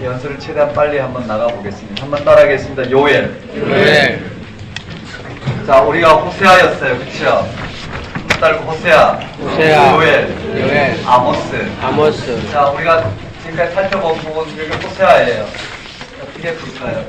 연설을 최대한 빨리 한번 나가보겠습니다. 한번 따라하겠습니다. 요엘. 요엘. 자, 우리가 호세아였어요. 그쵸? 따르고 호세아. 호세아. 요엘. 요엘. 아모스. 아모스. 자, 우리가 지금까지 살펴본 부분 중에 호세아예요. 어떻게 볼까요?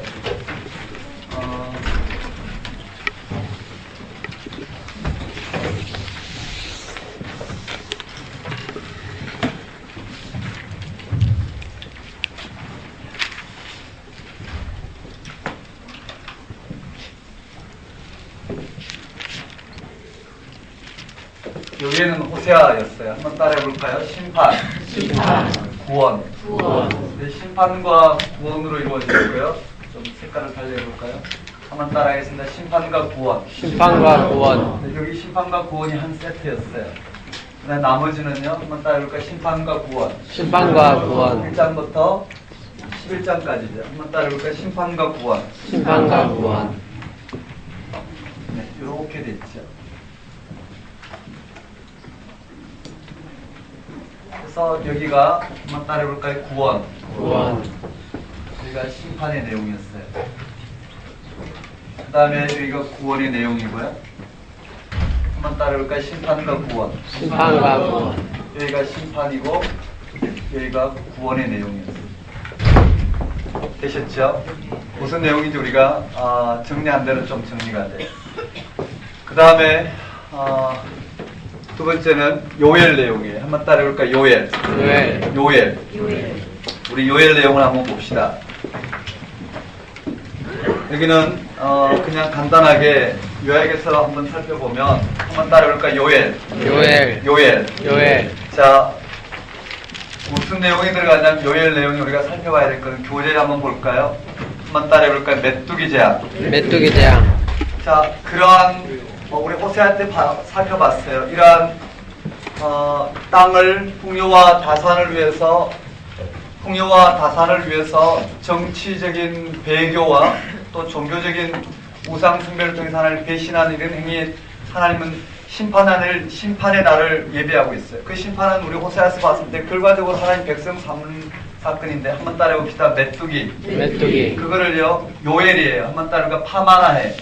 여기에는 호세아였어요. 한번 따라해볼까요? 심판, 구원. 네, 심판과 구원으로 이루어지고요. 좀 색깔을 달리해볼까요? 한번 따라하겠습니다. 심판과 구원. 심판과 구원. 네, 여기 심판과 구원이 한 세트였어요. 그다음 나머지는요. 한번 따라해볼까요? 심판과 구원. 심판과 구원. 1장부터 11장까지죠. 한번 따라해볼까요? 심판과 구원. 심판과 구원. 네, 이렇게 됐죠. 그래서 여기가 한번 따라해볼까요? 구원. 구원. 여기가 심판의 내용이었어요. 그 다음에 여기가 구원의 내용이고요. 한번 따라해볼까요? 심판과 구원. 심판과 구원. 여기가 심판이고 여기가 구원의 내용이었어요. 되셨죠? 무슨 내용인지 우리가 정리한 대로 좀 정리가 돼요. 그 다음에 두 번째는 요엘 내용이에요. 한번 따라해볼까요? 요엘. 요엘. 요엘. 우리 요엘 내용을 한번 봅시다. 여기는 그냥 간단하게 요약해서 한번 살펴보면 한번 따라해볼까요? 요엘. 요엘. 요엘. 요엘. 자, 무슨 내용이 들어가냐면 요엘 내용이 우리가 살펴봐야 될 거는 교재 한번 볼까요? 한번 따라해볼까요? 메뚜기 재앙. 메뚜기 재앙. 자, 그러한 우리 호세아 때 살펴봤어요. 이러한 땅을 풍요와 다산을 위해서 정치적인 배교와 또 종교적인 우상 숭배를 통해서 하나님을 배신하는 이런 행위에 하나님은 심판의 날을 예비하고 있어요. 그 심판은 우리 호세아에서 봤을 때 결과적으로 하나님 백성 삼는 사건인데 한번 따라해봅시다. 메뚜기. 그거를요 요엘이에요. 한번 따라해볼까? 파마나해.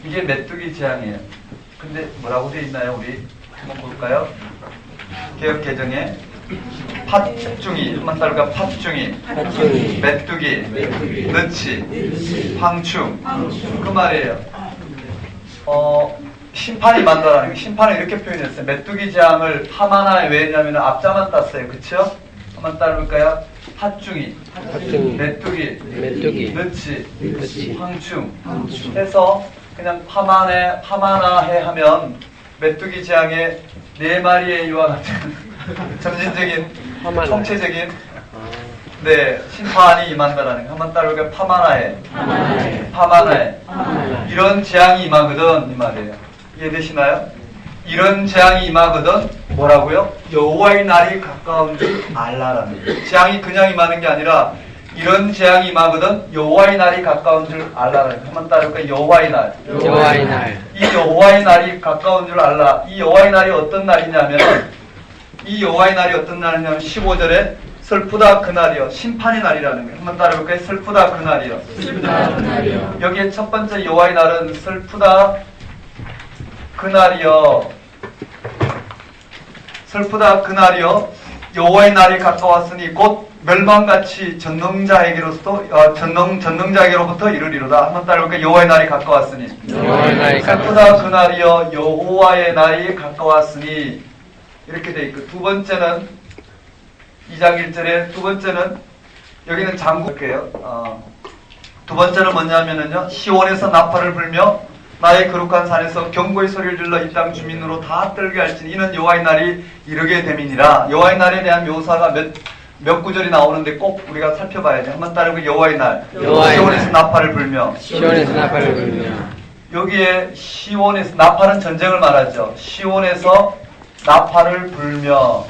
이게 메뚜기 재앙이에요. 근데 뭐라고 되어 있나요? 우리 한번 볼까요? 개역 개정에 팥중이. 한번 따라해볼까? 팥중이. 메뚜기. 느치. 황충. 그 말이에요. 심판이 임한다라는 게 심판을 이렇게 표현했어요. 메뚜기 재앙을 하마나에 왜냐면 앞자만 땄어요. 그쵸? 한번 따라볼까요? 팥중이, 메뚜기, 느치, 황충 해서 그냥 파마나해 하면 메뚜기 재앙의 네 마리의 이와 같은 점진적인 총체적인 심판이 임한다라는 거. 한번 따라볼까요? 파마나해. 이런 재앙이 임하거든 이 말이에요. 이해되시나요? 이런 재앙이 임하거든 뭐라고요? 여호와의 날이 가까운 줄 알라라는 거예요. 재앙이 그냥 임하는 게 아니라 이런 재앙이 임하거든 여호와의 날이 가까운 줄 알라라는 거예요. 한번 따라볼까요? 여호와의 날. 이 여호와의 날이 가까운 줄 알라. 이 여호와의 날이 어떤 날이냐면 15절에 슬프다 그날이여. 심판의 날이라는 거예요. 한번 따라볼까요? 슬프다 그날이여. 여기에 첫 번째 여호와의 날은 슬프다 그날이여. 여호와의 날이 가까웠으니 곧 멸망같이 전능자에게로부터 이르리로다. 한번 따라볼까요? 여호와의 날이 가까웠으니. 슬프다 그날이여. 여호와의 날이 가까웠으니. 이렇게 돼 있고, 두 번째는 2장 1절에 두 번째는 여기는 장국이에요. 두 번째는 뭐냐면은요, 시온에서 나팔을 불며 나의 거룩한 산에서 경고의 소리를 질러 이 땅 주민으로 다 떨게 할지니 이는 여호와의 날이 이르게 됨이니라. 여호와의 날에 대한 묘사가 몇 구절이 나오는데 꼭 우리가 살펴봐야 돼. 한번 따르고 여호와의 날. 시온에서 나팔을 불며. 여기에 시온에서 나팔은 전쟁을 말하죠. 시온에서 나팔을 불며,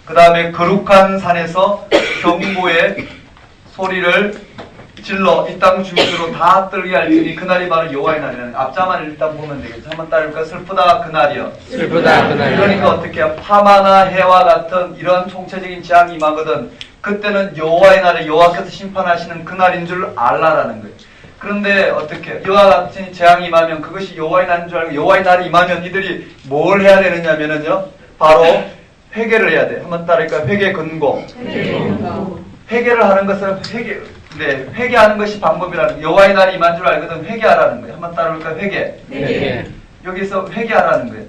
그 다음에 거룩한 산에서 경고의 소리를 질러 이 땅 주민으로 다 떨게 할지니 그날이 바로 여호와의 날이라는 앞자만 일단 보면 되겠죠. 한번 따라볼까? 슬프다 그날이요. 슬프다 그날이요. 그러니까 어떻게 해요? 파마나 해와 같은 이런 총체적인 재앙이 임하거든 그때는 여호와의 날에 여호와께서 심판하시는 그날인 줄 알라라는 거예요. 그런데 어떻게 이와 같은 재앙이 임하면 그것이 여호와의 날인 줄 알고 여호와의 날이 임하면 이들이 뭘 해야 되느냐면은요 바로 회개를 해야 돼. 한번 따라할까요? 회개 근고. 회개를 하는 것은 회개하는 것이 방법이라는 거예요. 여호와의 날이 임한 줄 알거든 회개하라는 거예요. 한번 따라볼까요? 회개. 여기서 회개하라는 거예요.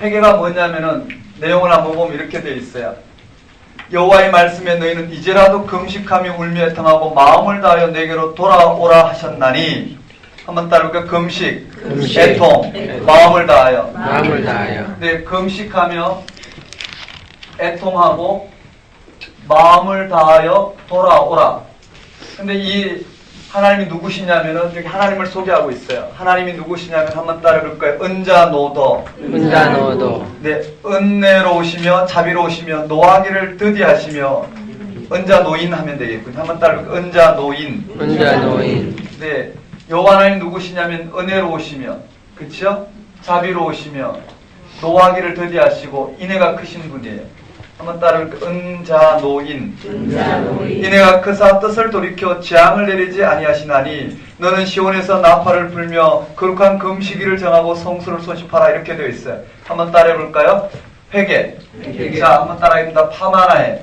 회개가 뭐냐면은 내용을 한번 보면 이렇게 되어 있어요. 여호와의 말씀에 너희는 이제라도 금식하며 울며 애통하고 마음을 다하여 내게로 돌아오라 하셨나니 한번 따라볼까요? 금식, 애통, 마음을 다하여. 네, 금식하며 애통하고 마음을 다하여 돌아오라. 근데 이 하나님이 누구시냐면은 여기 하나님을 소개하고 있어요. 하나님이 누구시냐면 한번 따라볼까요? 은자노도. 네, 은혜로우시며 자비로우시며 노하기를 더디하시며 은자노인 하면 되겠군요. 한번 따라볼까요? 은자노인. 네, 여호와 하나님 누구시냐면 은혜로우시며, 그렇죠? 자비로우시며 노하기를 더디하시고 인애가 크신 분이에요. 한번 따라볼까요? 은자노인. 이내가 크사 뜻을 돌이켜 재앙을 내리지 아니하시나니 너는 시온에서 나팔을 불며 거룩한 금식일을 정하고 성수를 소집하라 이렇게 되어 있어요. 한번 따라해볼까요? 회개. 자, 한번 따라합니다. 파마나해.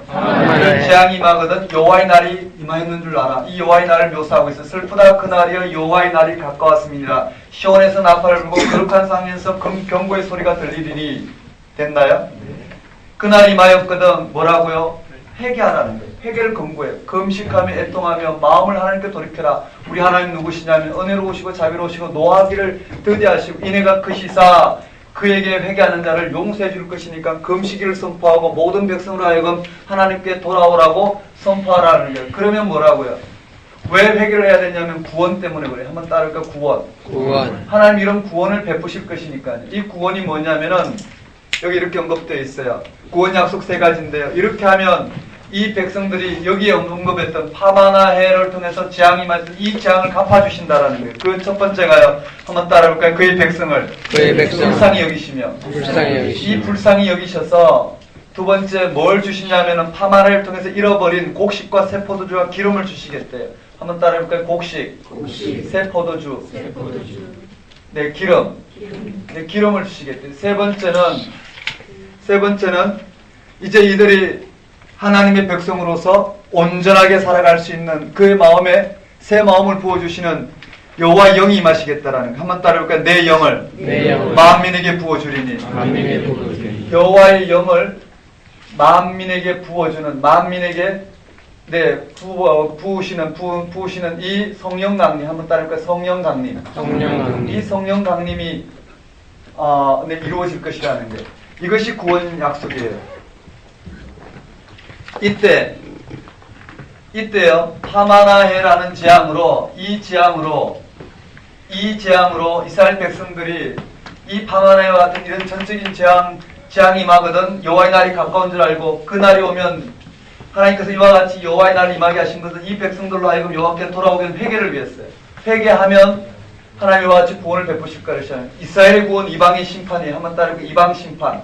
재앙이 임하거든 여호와의 날이 임하였는 줄 알아. 이 여호와의 날을 묘사하고 있어요. 슬프다 그날이여 여호와의 날이 가까웠습니다. 시온에서 나팔을 불고 거룩한 상에서 경고의 소리가 들리리니. 됐나요? 그날이 임하였거든 뭐라고요? 회개하라는 거예요. 회개를 권고해요. 금식하며 애통하며 마음을 하나님께 돌이켜라. 우리 하나님 누구시냐면 은혜로우시고 자비로우시고 노하기를 더디하시고 인애가 크시사 그에게 회개하는 자를 용서해 줄 것이니까 금식일을 선포하고 모든 백성으로 하여금 하나님께 돌아오라고 선포하라는 거예요. 그러면 뭐라고요? 왜 회개를 해야 되냐면 구원 때문에 그래요. 한번 따를까? 구원. 하나님 이런 구원을 베푸실 것이니까요. 이 구원이 뭐냐면은 여기 이렇게 언급되어 있어요. 구원 약속 3가지인데요. 이렇게 하면 이 백성들이 여기에 언급했던 파마나 해를 통해서 재앙이 맞은 이 재앙을 갚아주신다라는 거예요. 그 첫 번째가요. 한번 따라볼까요? 그의 백성을 불쌍히 여기시며 이 불쌍히 여기셔서 두 번째 뭘 주시냐면은 파마나를 통해서 잃어버린 곡식과 새 포도주와 기름을 주시겠대요. 한번 따라볼까요? 곡식. 새 포도주. 네, 기름. 네, 기름을 주시겠대요. 세 번째는 이제 이들이 하나님의 백성으로서 온전하게 살아갈 수 있는 그의 마음에 새 마음을 부어주시는 여호와의 영이 임하시겠다라는 거. 한번 따라볼까요? 내 영을 만민에게 부어주리니. 여호와의 영을 만민에게 부어주는 만민에게 부으시는 이 성령 강림. 한번 따라볼까요? 성령 강림. 이 성령 강림이 이루어질 것이라는 거예요. 이것이 구원 약속이에요. 이때요 파마나해라는 재앙으로 이 재앙으로 이스라엘 백성들이 이 파마나해와 같은 이런 전적인 재앙이 임하거든 여호와의 날이 가까운 줄 알고 그 날이 오면 하나님께서 이와 같이 여호와의 날을 임하게 하신 것은 이 백성들로 하여금 여호와께 돌아오게 된 회개를 위했어요. 회개하면 하나님과 같이 구원을 베푸실 것이잖아요. 이스라엘의 구원 이방의 심판이에요. 한번 따르고 이방 심판.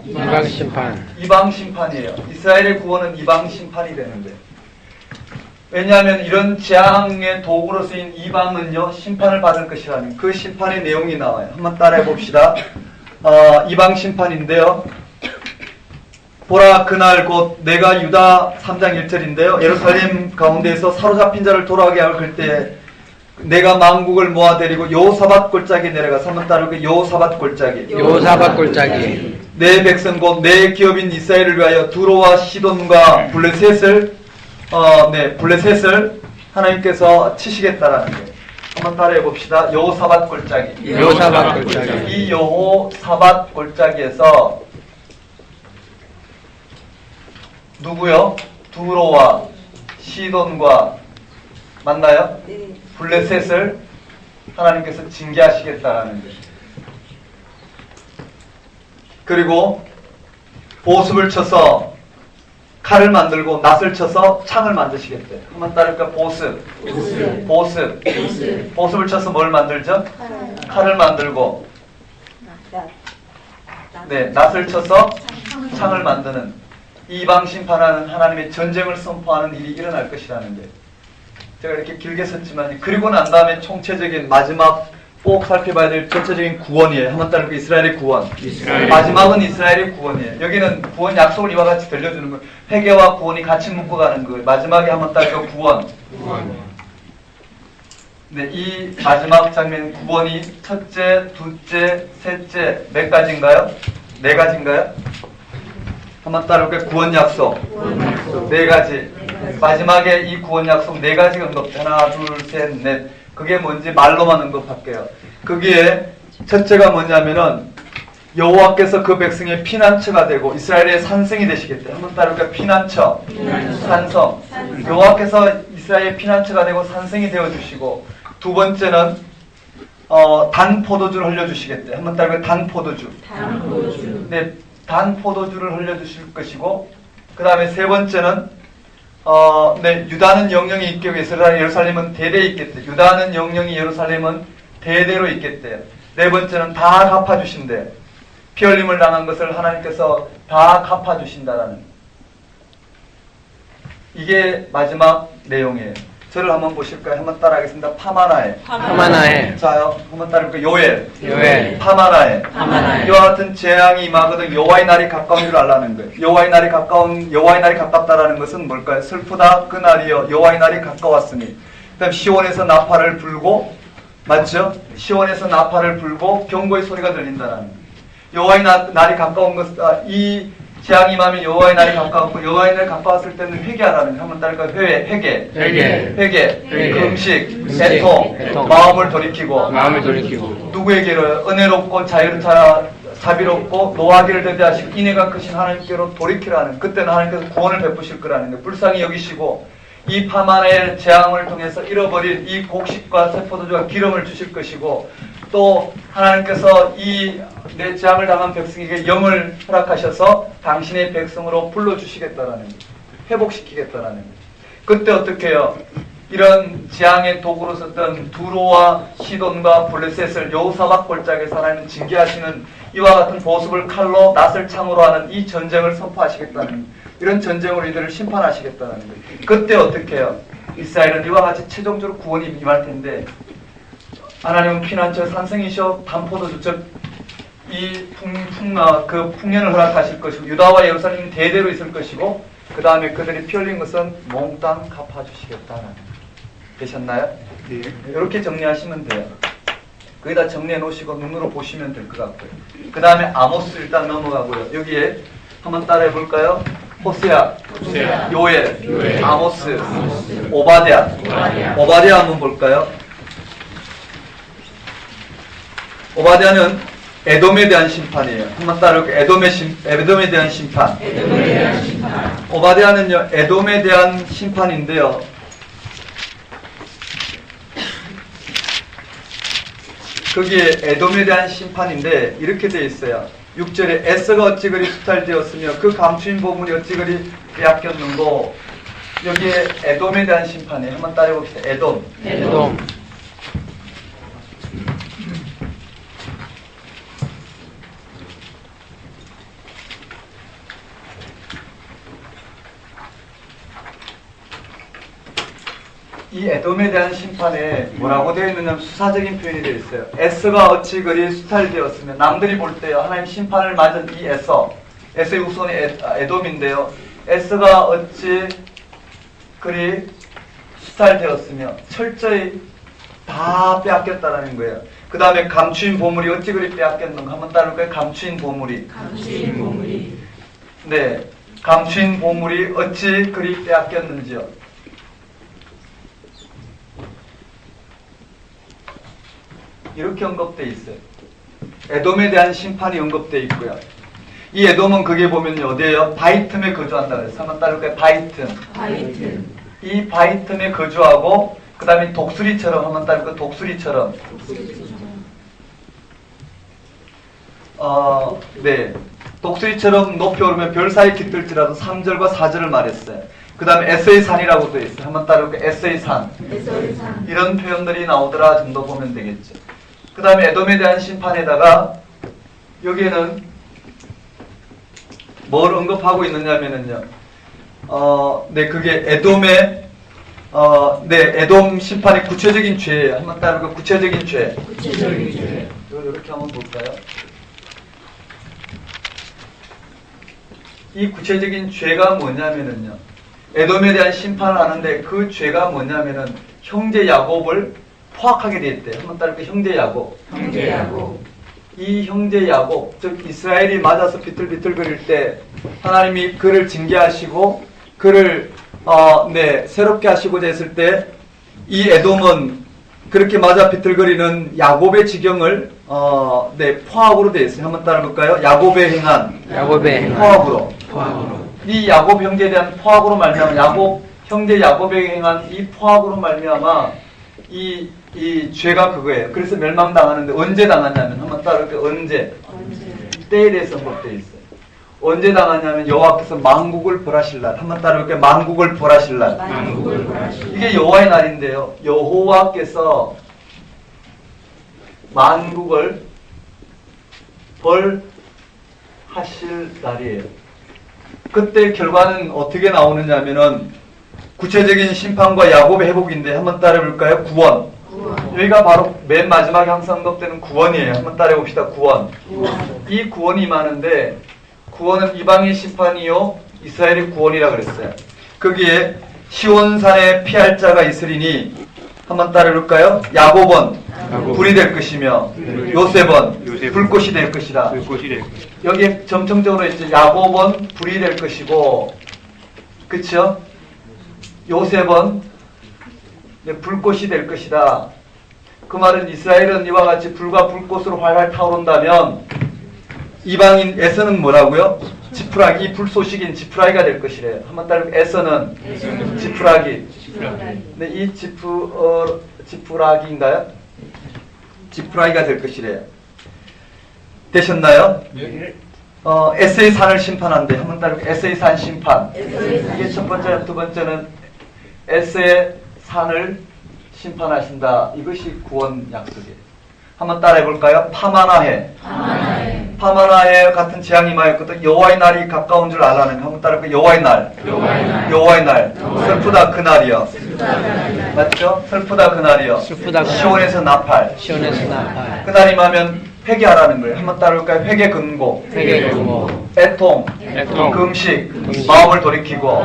이방 심판이에요. 이스라엘의 구원은 이방 심판이 되는데. 왜냐하면 이런 재앙의 도구로 쓰인 이방은요 심판을 받을 것이라는 그 심판의 내용이 나와요. 한번 따라해 봅시다. 이방 심판인데요. 보라 그날 곧 내가 유다 3장 1절인데요. 예루살렘 가운데에서 사로잡힌 자를 돌아오게 할 그때 내가 만국을 모아 데리고 요사밧 골짜기에 내려가서 한번 따르고 요사밧 골짜기 내 백성 곧 내 기업인 이스라엘을 위하여 두로와 시돈과 블레셋을 하나님께서 치시겠다라는 거예요. 한번 따라해 봅시다. 여호사밧 골짜기. 이 여호사밧 골짜기에서 누구요? 두로와 시돈과 맞나요? 블레셋을 하나님께서 징계하시겠다라는 거예요. 그리고 보습을 쳐서 칼을 만들고 낫을 쳐서 창을 만드시겠대. 한번 따를까? 보습. 보습을 쳐서 뭘 만들죠? 칼을 만들고, 네, 낫을 쳐서 창을 만드는 이방 심판하는 하나님의 전쟁을 선포하는 일이 일어날 것이라는 게 제가 이렇게 길게 썼지만 그리고 난 다음에 총체적인 마지막 꼭 살펴봐야 될 전체적인 구원이에요. 한번 따를까? 이스라엘의 구원. 마지막은 이스라엘의 구원이에요. 여기는 구원 약속을 이와 같이 들려주는 거예요. 회개와 구원이 같이 묶어가는 거예요. 마지막에 한번 따를까? 구원. 네, 이 마지막 장면 구원이 첫째, 둘째, 셋째 몇 가지인가요? 네 가지인가요? 한번 따를까? 구원 약속. 네 가지. 마지막에 이 구원 약속 네 가지가 언급. 하나, 둘, 셋, 넷. 그게 뭔지 말로만 언급할게요. 거기에 첫째가 뭐냐면은 여호와께서 그 백성의 피난처가 되고 이스라엘의 산성이 되시겠대. 한번 따를까? 피난처. 산성. 여호와께서 이스라엘의 피난처가 되고 산성이 되어주시고 두 번째는 단 포도주를 흘려주시겠대. 한번 따를까? 단 포도주. 네, 단 포도주를 흘려주실 것이고 그 다음에 세 번째는 네, 유다는 영영이 있게 위해서 예루살렘은 대대에 있겠대. 유다는 영영이 예루살렘은 대대로 있겠대. 네 번째는 다 갚아주신대. 피 흘림을 당한 것을 하나님께서 다 갚아주신다라는 이게 마지막 내용이에요. 저를 한번 보실까요? 한번 따라하겠습니다. 파마나에. 자, 한번 따라볼까요? 요엘. 파마나에. 이와 같은 재앙이 임하거든 여호와의 날이 가까운 줄 알라는 거예요. 여호와의 날이 가깝다라는 것은 뭘까요? 슬프다 그 날이여 여호와의 날이 가까웠으니. 그다음 시온에서 나팔을 불고 맞죠? 시온에서 나팔을 불고 경고의 소리가 들린다라는 거예요. 여호와의 날이 가까운 것, 이 재앙이 임하면 여호와의 날이 가까웠고 여호와의 날이 가까웠을 때는 회개하라는 거예요. 한번 따를까요? 회개. 금식, 애통, 마음을 돌이키고 누구에게로 은혜롭고 자비롭고 노하기를 대대하시고 인애가 크신 하나님께로 돌이키라는 그때는 하나님께서 구원을 베푸실 거라는 거예요. 불쌍히 여기시고 이 파마나의 재앙을 통해서 잃어버린 이 곡식과 세포도주와 기름을 주실 것이고 또 하나님께서 이 내 재앙을 당한 백성에게 영을 허락하셔서 당신의 백성으로 불러주시겠다라는 거예요. 회복시키겠다라는 거예요. 그때 어떻게 해요? 이런 재앙의 도구로 썼던 두로와 시돈과 블레셋을 여호사박 골짜기에서 하나님은 징계하시는 이와 같은 보습을 칼로 낫을 창으로 하는 이 전쟁을 선포하시겠다는 거예요. 이런 전쟁으로 이들을 심판하시겠다는 거예요. 그때 어떻게 해요? 이스라엘은 이와 같이 최종적으로 구원이 임할 텐데 하나님은 피난처 산성이셔 단포도주 즉 이 풍년을 허락하실 것이고 유다와 예루살렘은 대대로 있을 것이고 그 다음에 그들이 피 흘린 것은 몽땅 갚아주시겠다는 되셨나요? 네. 이렇게 정리하시면 돼요. 거기다 정리해 놓으시고 눈으로 보시면 될 것 같고요. 그 다음에 아모스 일단 넘어가고요. 여기에 한번 따라해 볼까요? 호세아, 요엘, 아모스, 오바댜 한번 볼까요? 오바댜는 에돔에 대한 심판이에요. 한번 따라볼까요? 에돔에 대한 심판. 오바댜는요, 에돔에 대한 심판인데요. 거기에 에돔에 대한 심판인데 이렇게 되어 있어요. 6절에 에서가 어찌 그리 수탈되었으며 그 감추인 보물이 어찌 그리 빼앗겼는고 여기에 에돔에 대한 심판이에요. 한번 따라해봅시다. 에돔. 이 에돔에 대한 심판에 뭐라고 되어 있느냐면 수사적인 표현이 되어 있어요. 에서가 어찌 그리 수탈되었으면 남들이 볼 때요 하나님 심판을 맞은 이 에서의 후손이 에돔인데요. 에서가 어찌 그리 수탈되었으며 철저히 다 빼앗겼다라는 거예요. 그 다음에 감추인 보물이 어찌 그리 빼앗겼는가 한번 따를까요? 감추인 보물이. 네, 감추인 보물이 어찌 그리 빼앗겼는지요. 이렇게 언급되어 있어요. 에돔에 대한 심판이 언급되어 있고요. 이 에돔은 그게 보면요, 어디에요? 바이틈에 거주한다 그랬어요. 한번 따를까요? 바이틈. 이 바이틈에 거주하고, 그 다음에 독수리처럼, 한번 따를까요? 독수리처럼. 네. 독수리처럼 높이 오르면 별 사이 깃들지라도 3절과 4절을 말했어요. 그 다음에 에서의 산이라고 또 있어요. 한번 따라볼게요. 에서의 산. 이런 표현들이 나오더라 정도 보면 되겠죠. 그 다음에 에돔에 대한 심판에다가 여기에는 뭘 언급하고 있느냐면은요. 네, 그게 에돔의 에돔 심판의 구체적인 죄예요. 한번 따라볼까요? 구체적인 죄. 구체적인 죄. 이렇게 한번 볼까요? 이 구체적인 죄가 뭐냐면은요. 에돔에 대한 심판을 하는데 그 죄가 뭐냐면은 형제 야곱을 포악하게 되었대요. 한번 따라볼까요? 형제 야곱. 형제 야곱. 이 형제 야곱, 즉 이스라엘이 맞아서 비틀비틀거릴 때 하나님이 그를 징계하시고 그를 새롭게 하시고자 했을 때 이 에돔은 그렇게 맞아 비틀거리는 야곱의 지경을 포악으로 되어 있어요. 한번 따라볼까요? 야곱의 행한 포악으로. 이 야곱 형제에 대한 포악으로 말미암아 야곱 형제 야곱에게 행한 이 포악으로 말미암아 이 죄가 그거예요. 그래서 멸망당하는데 언제 당하냐면 한번 따라볼게요. 언제? 때에 대해서 언급되어 있어요. 언제 당하냐면 여호와께서 만국을 벌하실 날. 한번 따라볼게요. 만국을 벌하실 날. 이게 여호와의 날인데요. 여호와께서 만국을 벌하실 날이에요. 그때 결과는 어떻게 나오느냐면은 구체적인 심판과 야곱의 회복인데 한번 따라볼까요? 구원. 여기가 바로 맨 마지막에 항상 언급되는 구원이에요. 한번 따라해봅시다. 구원. 이 구원이 임하는데 구원은 이방인 심판이요 이스라엘의 구원이라 그랬어요. 거기에 시온산에 피할 자가 있으리니 한번 따라해볼까요? 야곱은 불이 될 것이며 요셉은 불꽃이 될 것이라. 여기에 점층적으로 이제 야곱은 불이 될 것이고, 그쵸? 요셉은 불꽃이 될 것이다. 그 말은 이스라엘은 이와 같이 불과 불꽃으로 활활 타오른다면 이방인 에서는 뭐라고요? 지푸라기, 이 불소식인 지푸라기가 될 것이래요. 한번 따르고 에서는 지푸라기. 네, 이 지푸라기인가요? 지푸라기가 될 것이래요. 되셨나요? 에서의 산을 심판한대. 한번 따르고 에서의 산 심판. 이게 첫 번째, 두 번째는 에서의 산을 심판하신다. 이것이 구원 약속이에요. 한번 따라해 볼까요? 파마나해. 파마나해 같은 재앙이 임하였거든. 여호와의 날이 가까운 줄 알라는. 한번 따라해 여호와의 날. 여호와의 날. 슬프다 그날이여. 맞죠? 슬프다 그날이여. 시온에서 나팔. 그날이 임하면 회개하라는 거예요. 한번 따라볼까요? 회개 근고. 애통. 금식. 마음을 돌이키고.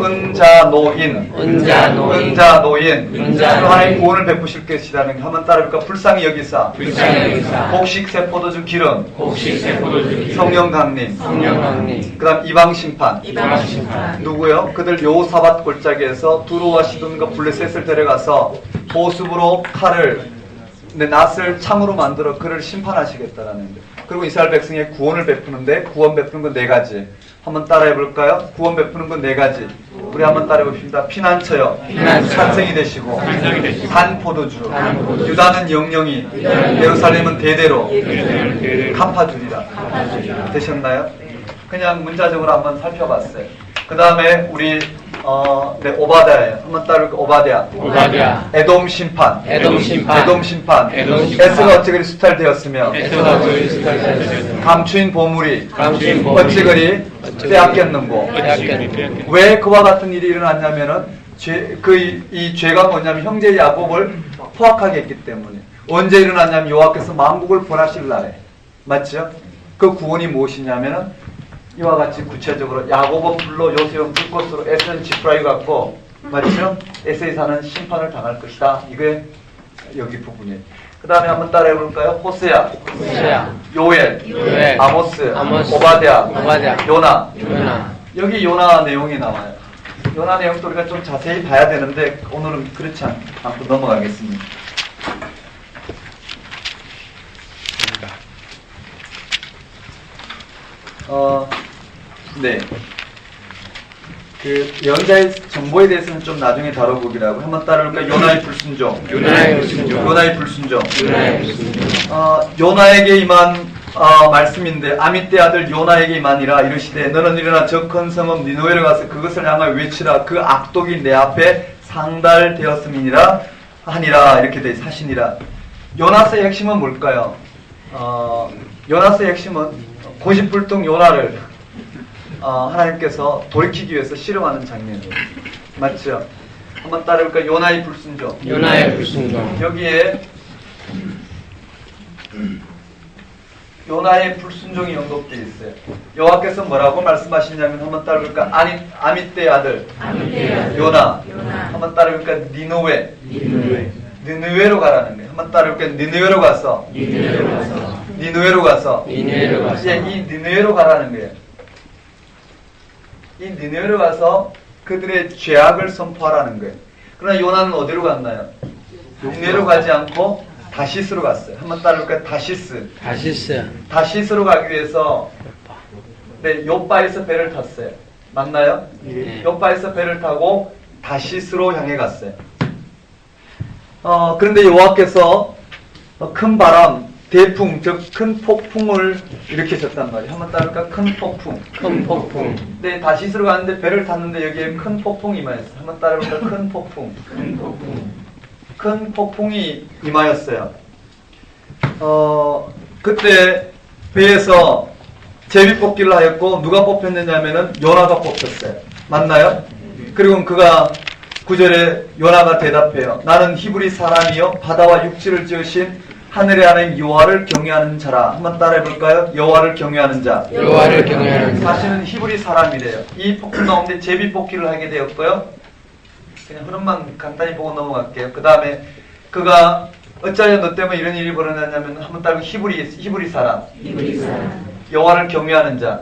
은자 노인. 하나님 구원을 베푸실 것이라는 거. 한번 따라볼까요? 불쌍히 여기사. 복식 세포도주 기름. 성령 강림. 그 다음 이방 심판. 누구요? 그들 여호사밧 골짜기에서 두루와 시돈과 블레셋을 데려가서 보습으로 칼을 낫을 창으로 만들어 그를 심판하시겠다라는 거예요. 그리고 이스라엘 백성의 구원을 베푸는데 구원 베푸는 건 4가지. 한번 따라해 볼까요? 구원 베푸는 건 4가지. 우리 한번 따라해 봅시다. 피난처여. 산성이 되시고 산 포도주. 유다는 영영이 예루살렘은 대대로 갚아주리라. 되셨나요? 그냥 문자적으로 한번 살펴봤어요. 그 다음에 우리 오바댜예요. 한번 따라볼게요. 오바댜. 에돔 심판. 에스가 어찌 그리 수탈되었으며 감추인 보물이 어찌 그리 빼앗겼는고. 왜 그와 같은 일이 일어났냐면은 이 죄가 뭐냐면 형제 야곱을 포악하게 했기 때문에. 언제 일어났냐면 여호와께서 만국을 벌하실 날에. 맞죠? 그 구원이 무엇이냐면은 이와 같이 구체적으로 야곱은 불로, 요셉은 불꽃으로, 에서는 지푸라기 같고, 맞죠? 에서의 산은 심판을 당할 것이다. 이게 여기 부분이에요. 그 다음에 한번 따라해 볼까요? 호세야, 요엘, 아모스, 오바댜, 요나. 여기 요나 내용이 나와요. 요나 내용도 우리가 좀 자세히 봐야 되는데 오늘은 그렇지 않고 넘어가겠습니다. 네. 그 연자의 정보에 대해서는 좀 나중에 다뤄보기라고. 한번 따라볼까요? 요나의 불순종. 요나의 불순종. 요나에게 임한 말씀인데 아미떼 아들 요나에게 임하니라 이르시되 너는 일어나 저 큰 성읍 니느웨로 가서 그것을 향하여 외치라 그 악독이 내 앞에 상달되었음이니라 하니라 이렇게 돼 사신이라. 요나스의 핵심은 뭘까요? 요나스의 핵심은 고집불통 요나를 하나님께서 돌이키기 위해서 실험하는 장면이에요. 맞죠? 한번 따라해볼까요? 요나의 불순종. 요나의 불순종. 여기에 요나의 불순종이 언급되어 있어요. 여호와께서 뭐라고 말씀하시냐면 한번 따라해볼까? 아미떼의 아들 요나. 한번 따라해볼까? 니느웨. 니느웨로 가라는 거예요. 한번 따라해볼까? 니느웨로 가서. 니느웨로 가서. 이제 이 니느웨로 가라는 거예요. 이 니느웨로 가서 그들의 죄악을 선포하라는 거예요. 그러나 요나는 어디로 갔나요? 니느웨로 가지 않고 다시스로 갔어요. 한번 따라볼까요? 다시스. 다시스로 가기 위해서 요바에서 배를 탔어요. 맞나요? 네. 요바에서 배를 타고 다시스로 향해 갔어요. 그런데 여호와께서 큰 바람, 대풍, 즉 큰 폭풍을 일으키셨단 말이에요. 한번 따라볼까요? 큰 폭풍. 네, 다시스로 가는데 배를 탔는데 여기에 큰 폭풍이 임하였어요. 한번 따라볼까요? 큰 폭풍. 큰 폭풍이 임하였어요. 그때 배에서 제비뽑기를 하였고 누가 뽑혔느냐면은 요나가 뽑혔어요. 맞나요? 그리고 그가 9절에 요나가 대답해요. 나는 히브리 사람이요 바다와 육지를 지으신 하늘의 하나님 여호와를 경외하는 자라. 한번 따라해볼까요? 여호와를 경외하는 자. 사실은 히브리 사람이래요. 이 폭풍 가운데 제비뽑기를 하게 되었고요. 그냥 흐름만 간단히 보고 넘어갈게요. 그 다음에 그가 어찌하여 너 때문에 이런 일이 벌어졌냐면 한번 따르고 히브리 사람. 여호와를 경외하는 자.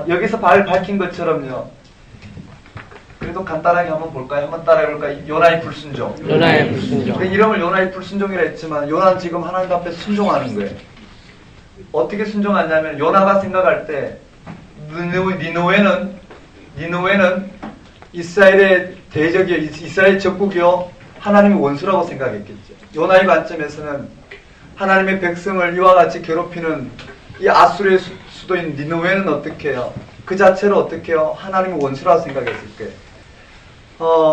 여기서 밝힌 것처럼요. 그래도 간단하게 한번 볼까요? 한번 따라해볼까요? 요나의 불순종. 이름을 요나의 불순종이라 했지만 요나는 지금 하나님 앞에 순종하는 거예요. 어떻게 순종하냐면 요나가 생각할 때 니느웨는 이스라엘의 대적이요, 이스라엘 적국이요, 하나님의 원수라고 생각했겠죠. 요나의 관점에서는 하나님의 백성을 이와 같이 괴롭히는 이 아수르의 수도인 니느웨는 어떻게 해요? 그 자체를 어떻게 해요? 하나님의 원수라고 생각했을 거예요.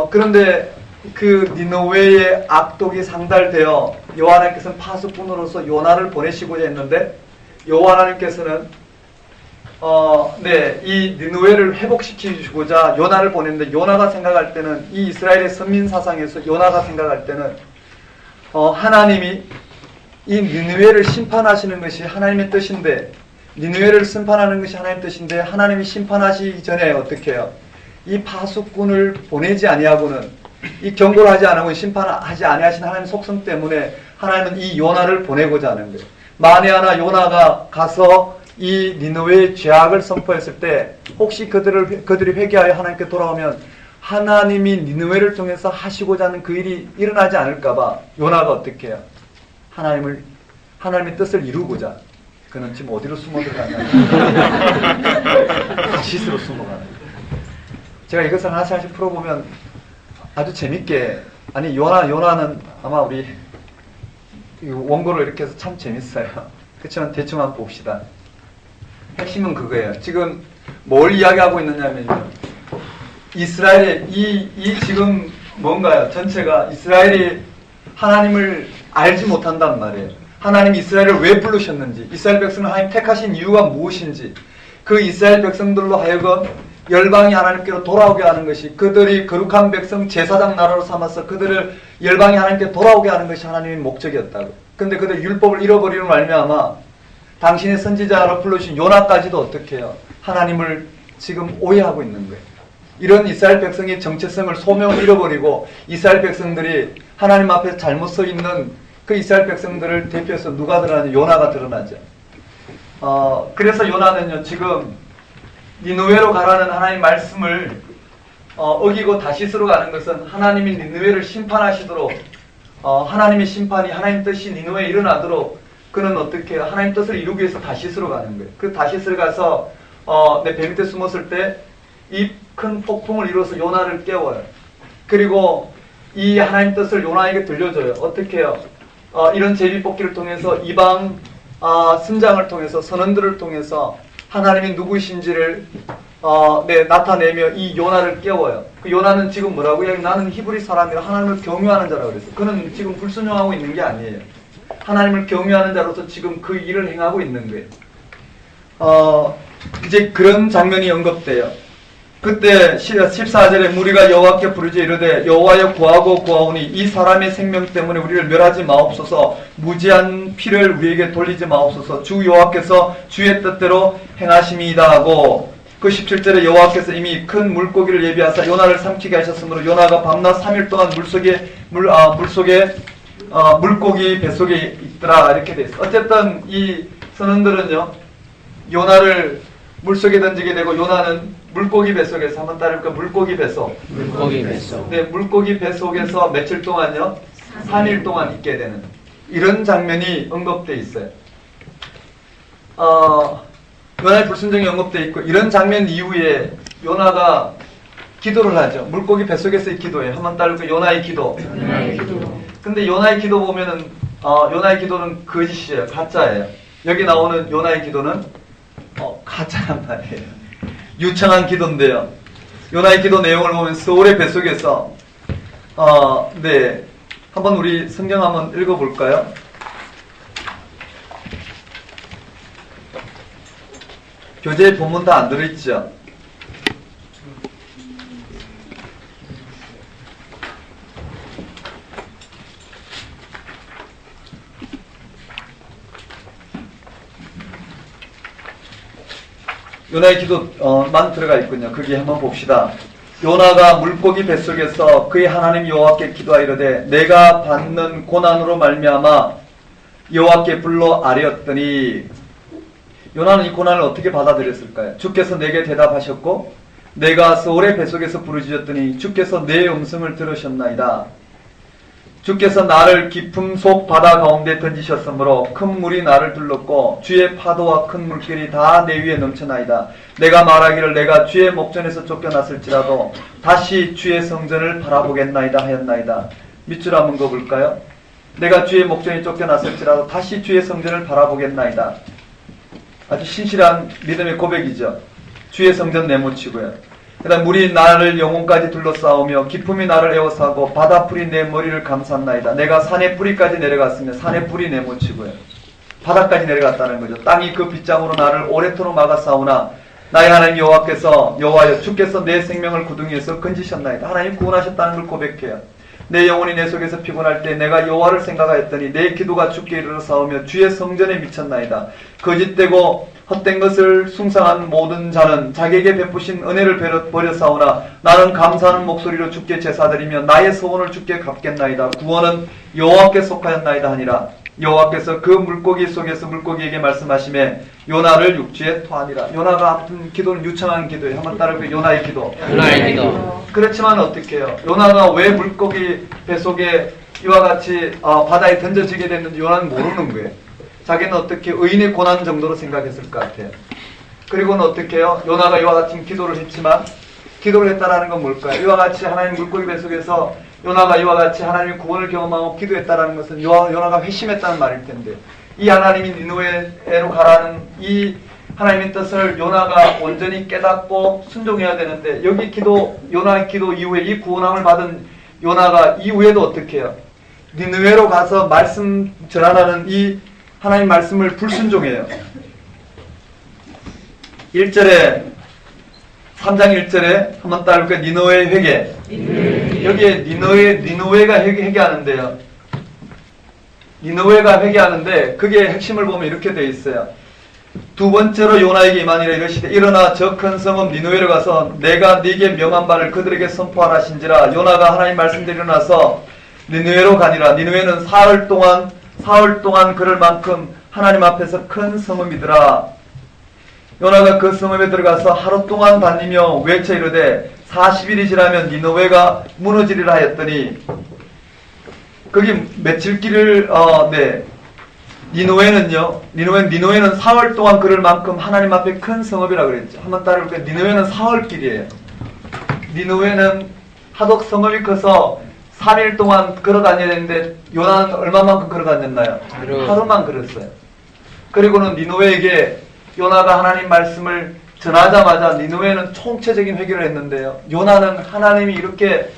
그런데 그 니느웨의 악독이 상달되어 여호와 하나님께서는 파수꾼으로서 요나를 보내시고자 했는데 여호와 하나님께서는 이 니느웨를 회복시키고자 요나를 보냈는데 요나가 생각할 때는 이 이스라엘의 선민 사상에서 요나가 생각할 때는 하나님이 이 니느웨를 심판하시는 것이 하나님의 뜻인데 니느웨를 심판하는 것이 하나님의 뜻인데 하나님이 심판하시기 전에 어떻게 해요? 이 파수꾼을 보내지 아니하고는 이 경고를 하지 않으면 심판하지 아니하신 하나님의 속성 때문에 하나님은 이 요나를 보내고자 하는 거예요. 만에 하나 요나가 가서 이 니느웨의 죄악을 선포했을 때 혹시 그들이 회개하여 하나님께 돌아오면 하나님이 니느웨를 통해서 하시고자 하는 그 일이 일어나지 않을까봐 요나가 어떻게 해요? 하나님의 뜻을 이루고자 그는 지금 어디로 숨어 들어가냐면 다시스로 숨어가는 거예요. 제가 이것을 하나씩 풀어보면 아주 재밌게 요나는 아마 우리 원고로 이렇게 해서 참 재밌어요. 그렇지만 대충 한번 봅시다. 핵심은 그거예요. 지금 뭘 이야기하고 있느냐면요. 이스라엘의 이 지금 뭔가요? 전체가 이스라엘이 하나님을 알지 못한단 말이에요. 하나님이 이스라엘을 왜 부르셨는지, 이스라엘 백성을 하나님 택하신 이유가 무엇인지, 그 이스라엘 백성들로 하여금 열방이 하나님께로 돌아오게 하는 것이, 그들이 거룩한 백성 제사장 나라로 삼아서 그들을 열방이 하나님께 돌아오게 하는 것이 하나님의 목적이었다고. 근데 그들 율법을 잃어버리는 말미암아 당신의 선지자로 불러주신 요나까지도 어떻게 해요? 하나님을 지금 오해하고 있는 거예요. 이런 이스라엘 백성의 정체성을 소명을 잃어버리고 이스라엘 백성들이 하나님 앞에 잘못 서 있는 그 이스라엘 백성들을 대표해서 누가 드러나냐? 요나가 드러나죠. 그래서 요나는요, 지금 니느웨로 가라는 하나님의 말씀을 어기고 다시스로 가는 것은 하나님이 니느웨를 심판하시도록 하나님의 심판이 하나님 뜻이 니느웨에 일어나도록 그는 어떻게 해요? 하나님 뜻을 이루기 위해서 다시스로 가는 거예요. 그 다시스를 가서 내 배 밑에 숨었을 때 이 큰 폭풍을 이루어서 요나를 깨워요. 그리고 이 하나님 뜻을 요나에게 들려줘요. 어떻게 해요? 이런 제비뽑기를 통해서 이방 선장을 통해서 선원들을 통해서 하나님이 누구신지를 나타내며 이 요나를 깨워요. 그 요나는 지금 뭐라고요? 나는 히브리 사람이라 하나님을 경유하는 자라고 그랬어요. 그는 지금 불순종하고 있는 게 아니에요. 하나님을 경유하는 자로서 지금 그 일을 행하고 있는 거예요. 이제 그런 장면이 언급돼요. 그때 14절에 무리가 여호와께 부르짖어 이르되 여호와여 구하고 구하오니 이 사람의 생명 때문에 우리를 멸하지 마옵소서. 무지한 피를 우리에게 돌리지 마옵소서. 주 여호와께서 주의 뜻대로 행하심이다 하고, 그 17절에 여호와께서 이미 큰 물고기를 예비하사 요나를 삼키게 하셨으므로 요나가 밤낮 3일 동안 물고기 뱃속에 있더라, 이렇게 돼 있어요. 어쨌든 이 선원들은요, 요나를 물속에 던지게 되고, 요나는 물고기 뱃속에서, 한번 따라해볼까? 물고기 뱃속. 물고기 뱃속. 네, 물고기 뱃속에서 며칠 동안요? 3일 동안 있게 되는 이런 장면이 언급돼 있어요. 요나의 불순종이 언급돼 있고, 이런 장면 이후에 요나가 기도를 하죠. 물고기 뱃속에서의 기도예요. 한번 따라해볼까? 요나의 기도. 요나의 기도. 근데 요나의 기도 보면은 요나의 기도는 거짓이에요. 가짜예요. 여기 나오는 요나의 기도는 가짜란 말이에요. 유창한 기도인데요. 요나의 기도 내용을 보면 서울의 뱃속에서 한번 우리 성경 한번 읽어볼까요? 교재에 본문 다 안 들어있죠? 요나의 기도만 들어가 있군요. 거기 한번 봅시다. 요나가 물고기 뱃속에서 그의 하나님 여호와께 기도하이르되 내가 받는 고난으로 말미암아 여호와께 불러 아뢰었더니, 요나는 이 고난을 어떻게 받아들였을까요? 주께서 내게 대답하셨고 내가 서울의 뱃속에서 부르짖었더니 주께서 내 음성을 들으셨나이다. 주께서 나를 깊음 속 바다 가운데 던지셨으므로 큰 물이 나를 둘렀고 주의 파도와 큰 물결이 다 내 위에 넘쳐나이다. 내가 말하기를 내가 주의 목전에서 쫓겨났을지라도 다시 주의 성전을 바라보겠나이다 하였나이다. 밑줄 한번 그어볼까요? 내가 주의 목전에 쫓겨났을지라도 다시 주의 성전을 바라보겠나이다. 아주 신실한 믿음의 고백이죠. 주의 성전 내모치고요. 그 다음 물이 나를 영혼까지 둘러싸우며 기품이 나를 에워싸고 바다풀이 내 머리를 감쌌나이다. 내가 산의 뿌리까지 내려갔으며 산의 뿌리 내모치고요. 바다까지 내려갔다는 거죠. 땅이 그 빗장으로 나를 오래도록 막아싸우나 나의 하나님 여호와여 주께서 내 생명을 구덩이에서 건지셨나이다. 하나님 구원하셨다는 걸 고백해요. 내 영혼이 내 속에서 피곤할 때 내가 여호와를 생각하였더니 내 기도가 주께 이르러 싸우며 주의 성전에 미쳤나이다. 거짓되고 헛된 것을 숭상한 모든 자는 자기에게 베푸신 은혜를 버려 싸우나 나는 감사하는 목소리로 주께 제사드리며 나의 소원을 주께 갚겠나이다. 구원은 여호와께 속하였나이다 하니라. 여호와께서 그 물고기 속에서 물고기에게 말씀하시매 요나를 육지에 토하니라. 요나가 아픈 기도는 유창한 기도예요. 한번 따라해볼까요? 요나의 기도. 요나의 기도. 그렇지만 어떻게 해요? 요나가 왜 물고기 뱃속에 이와 같이 바다에 던져지게 됐는지 요나는 모르는 거예요. 자기는 어떻게 의인의 고난 정도로 생각했을 것 같아요. 그리고는 어떻게 해요? 요나가 이와 같은 기도를 했지만, 기도를 했다라는 건 뭘까요? 이와 같이 하나님 물고기 뱃속에서 요나가 이와 같이 하나님의 구원을 경험하고 기도했다라는 것은 요나가 회심했다는 말일 텐데, 이 하나님이 니느웨로 가라는 이 하나님의 뜻을 요나가 온전히 깨닫고 순종해야 되는데, 여기 요나의 기도 이후에 이 구원함을 받은 요나가 이후에도 어떻게 해요? 니느웨로 가서 말씀 전하는 이 하나님 말씀을 불순종해요. 1절에 3장 1절에 한번 따라볼까요? 니느웨의 회개. 여기에 니느웨가 회개하는데요. 니느웨가 회개하는데 그게 핵심을 보면 이렇게 되어 있어요. 두 번째로 요나에게 임하니라 이르시되 일어나 저 큰 성읍 니느웨로 가서 내가 네게 명한 바를 그들에게 선포하라 하신지라. 요나가 하나님 말씀대로 일어나서 니느웨로 가니라. 니느웨는 사흘 동안 그럴 만큼 하나님 앞에서 큰 성읍이더라. 요나가 그 성읍에 들어가서 하루 동안 다니며 외쳐 이르되 40일이 지나면 니느웨가 무너지리라 하였더니, 거기 며칠 길을 니느웨는 사흘 동안 그럴 만큼 하나님 앞에 큰 성읍이라 그랬죠. 한번 따라볼까요? 니느웨는 사흘 길이에요. 니느웨는 하도 성읍이 커서 3일 동안 걸어 다녀야 되는데 요나는 얼마만큼 걸어 다녔나요? 하루만 걸었어요. 그리고는 니느웨에게 요나가 하나님 말씀을 전하자마자 니느웨는 총체적인 회개를 했는데요. 요나는 하나님이 이렇게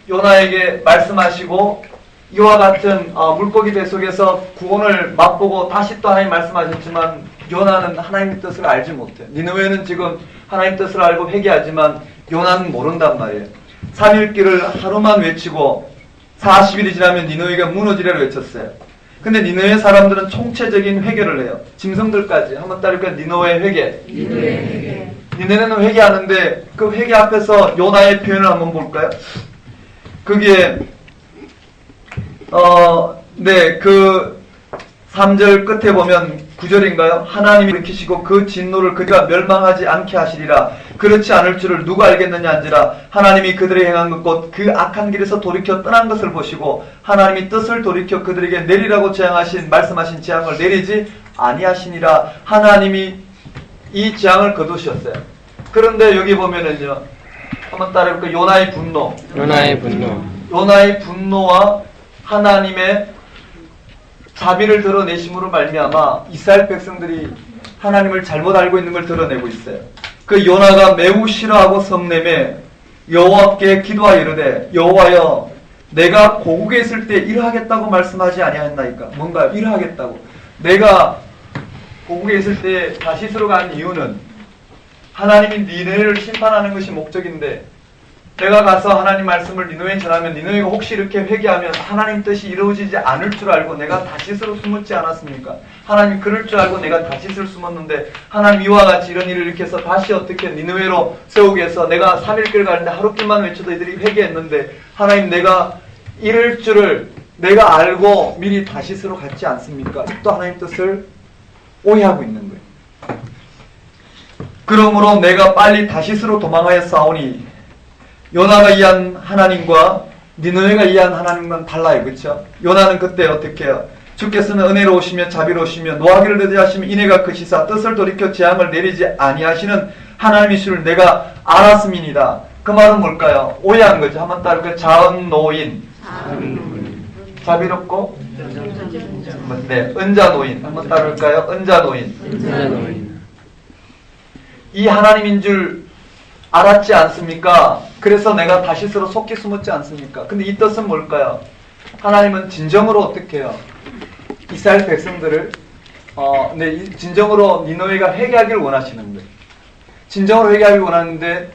요나에게 말씀하시고 이와 같은 물고기 뱃속에서 구원을 맛보고 다시 또 하나님 말씀하셨지만 요나는 하나님의 뜻을 알지 못해. 니느웨는 지금 하나님 뜻을 알고 회개하지만 요나는 모른단 말이에요. 3일길을 하루만 외치고 40일이 지나면 니느웨가 무너지리라 외쳤어요. 근데 니느웨 사람들은 총체적인 회개를 해요. 짐승들까지. 한번 따르니까 니느웨 회개. 니느웨는 회개하는데 그 회개 앞에서 요나의 표현을 한번 볼까요? 그게 그 3절 끝에 보면 9절인가요? 하나님이 일으키시고 그 진노를 그가 멸망하지 않게 하시리라. 그렇지 않을 줄을 누가 알겠느냐 한지라. 하나님이 그들의 행한 것 곧 그 악한 길에서 돌이켜 떠난 것을 보시고 하나님이 뜻을 돌이켜 그들에게 내리라고 말씀하신 재앙을 내리지 아니하시니라. 하나님이 이 재앙을 거두셨어요. 그런데 여기 보면은요, 한번 따라해볼까요? 요나의 분노. 요나의 분노와 하나님의 자비를 드러내심으로 말미암아 이스라엘 백성들이 하나님을 잘못 알고 있는 걸 드러내고 있어요. 그 요나가 매우 싫어하고 성내매 여호와께 기도하여 이르되 여호와여 내가 고국에 있을 때 일하겠다고 말씀하지 아니하였나이까. 뭔가요? 일하겠다고. 내가 고국에 있을 때 다시스로 간 이유는 하나님이 니느웨를 심판하는 것이 목적인데 내가 가서 하나님 말씀을 니느웨에 전하면 니느웨가 혹시 이렇게 회개하면 하나님 뜻이 이루어지지 않을 줄 알고 내가 다시스로 숨었지 않았습니까? 하나님 그럴 줄 알고 내가 다시스로 숨었는데 하나님 이와 같이 이런 일을 일으켜서 다시 어떻게 니느웨로 세우게 해서 내가 3일길 가는데 하루길만 외쳐도 이들이 회개했는데 하나님 내가 이럴 줄을 내가 알고 미리 다시스로 갔지 않습니까? 또 하나님 뜻을 오해하고 있는 거예요. 그러므로 내가 빨리 다시스로 도망하여 싸우니 요나가 이해한 하나님과 니느웨가 이해한 하나님과는 달라요. 그렇죠? 요나는 그때 어떻게 해요? 주께서는 은혜로우시며 자비로우시며 노하기를 더디하시며 인애가 크시사 뜻을 돌이켜 재앙을 내리지 아니하시는 하나님이시를 내가 알았음이니이다. 그 말은 뭘까요? 오해한 거죠. 한번 따르게 자은노인. 자비롭고 네, 은자노인. 한번 따를까요? 은자노인. 이 하나님인 줄 알았지 않습니까? 그래서 내가 다시스로 속히 숨었지 않습니까? 근데 이 뜻은 뭘까요? 하나님은 진정으로 어떻게 해요? 이스라엘 백성들을 진정으로 니느웨가 회개하기를 원하시는 거예요. 진정으로 회개하기를 원하는데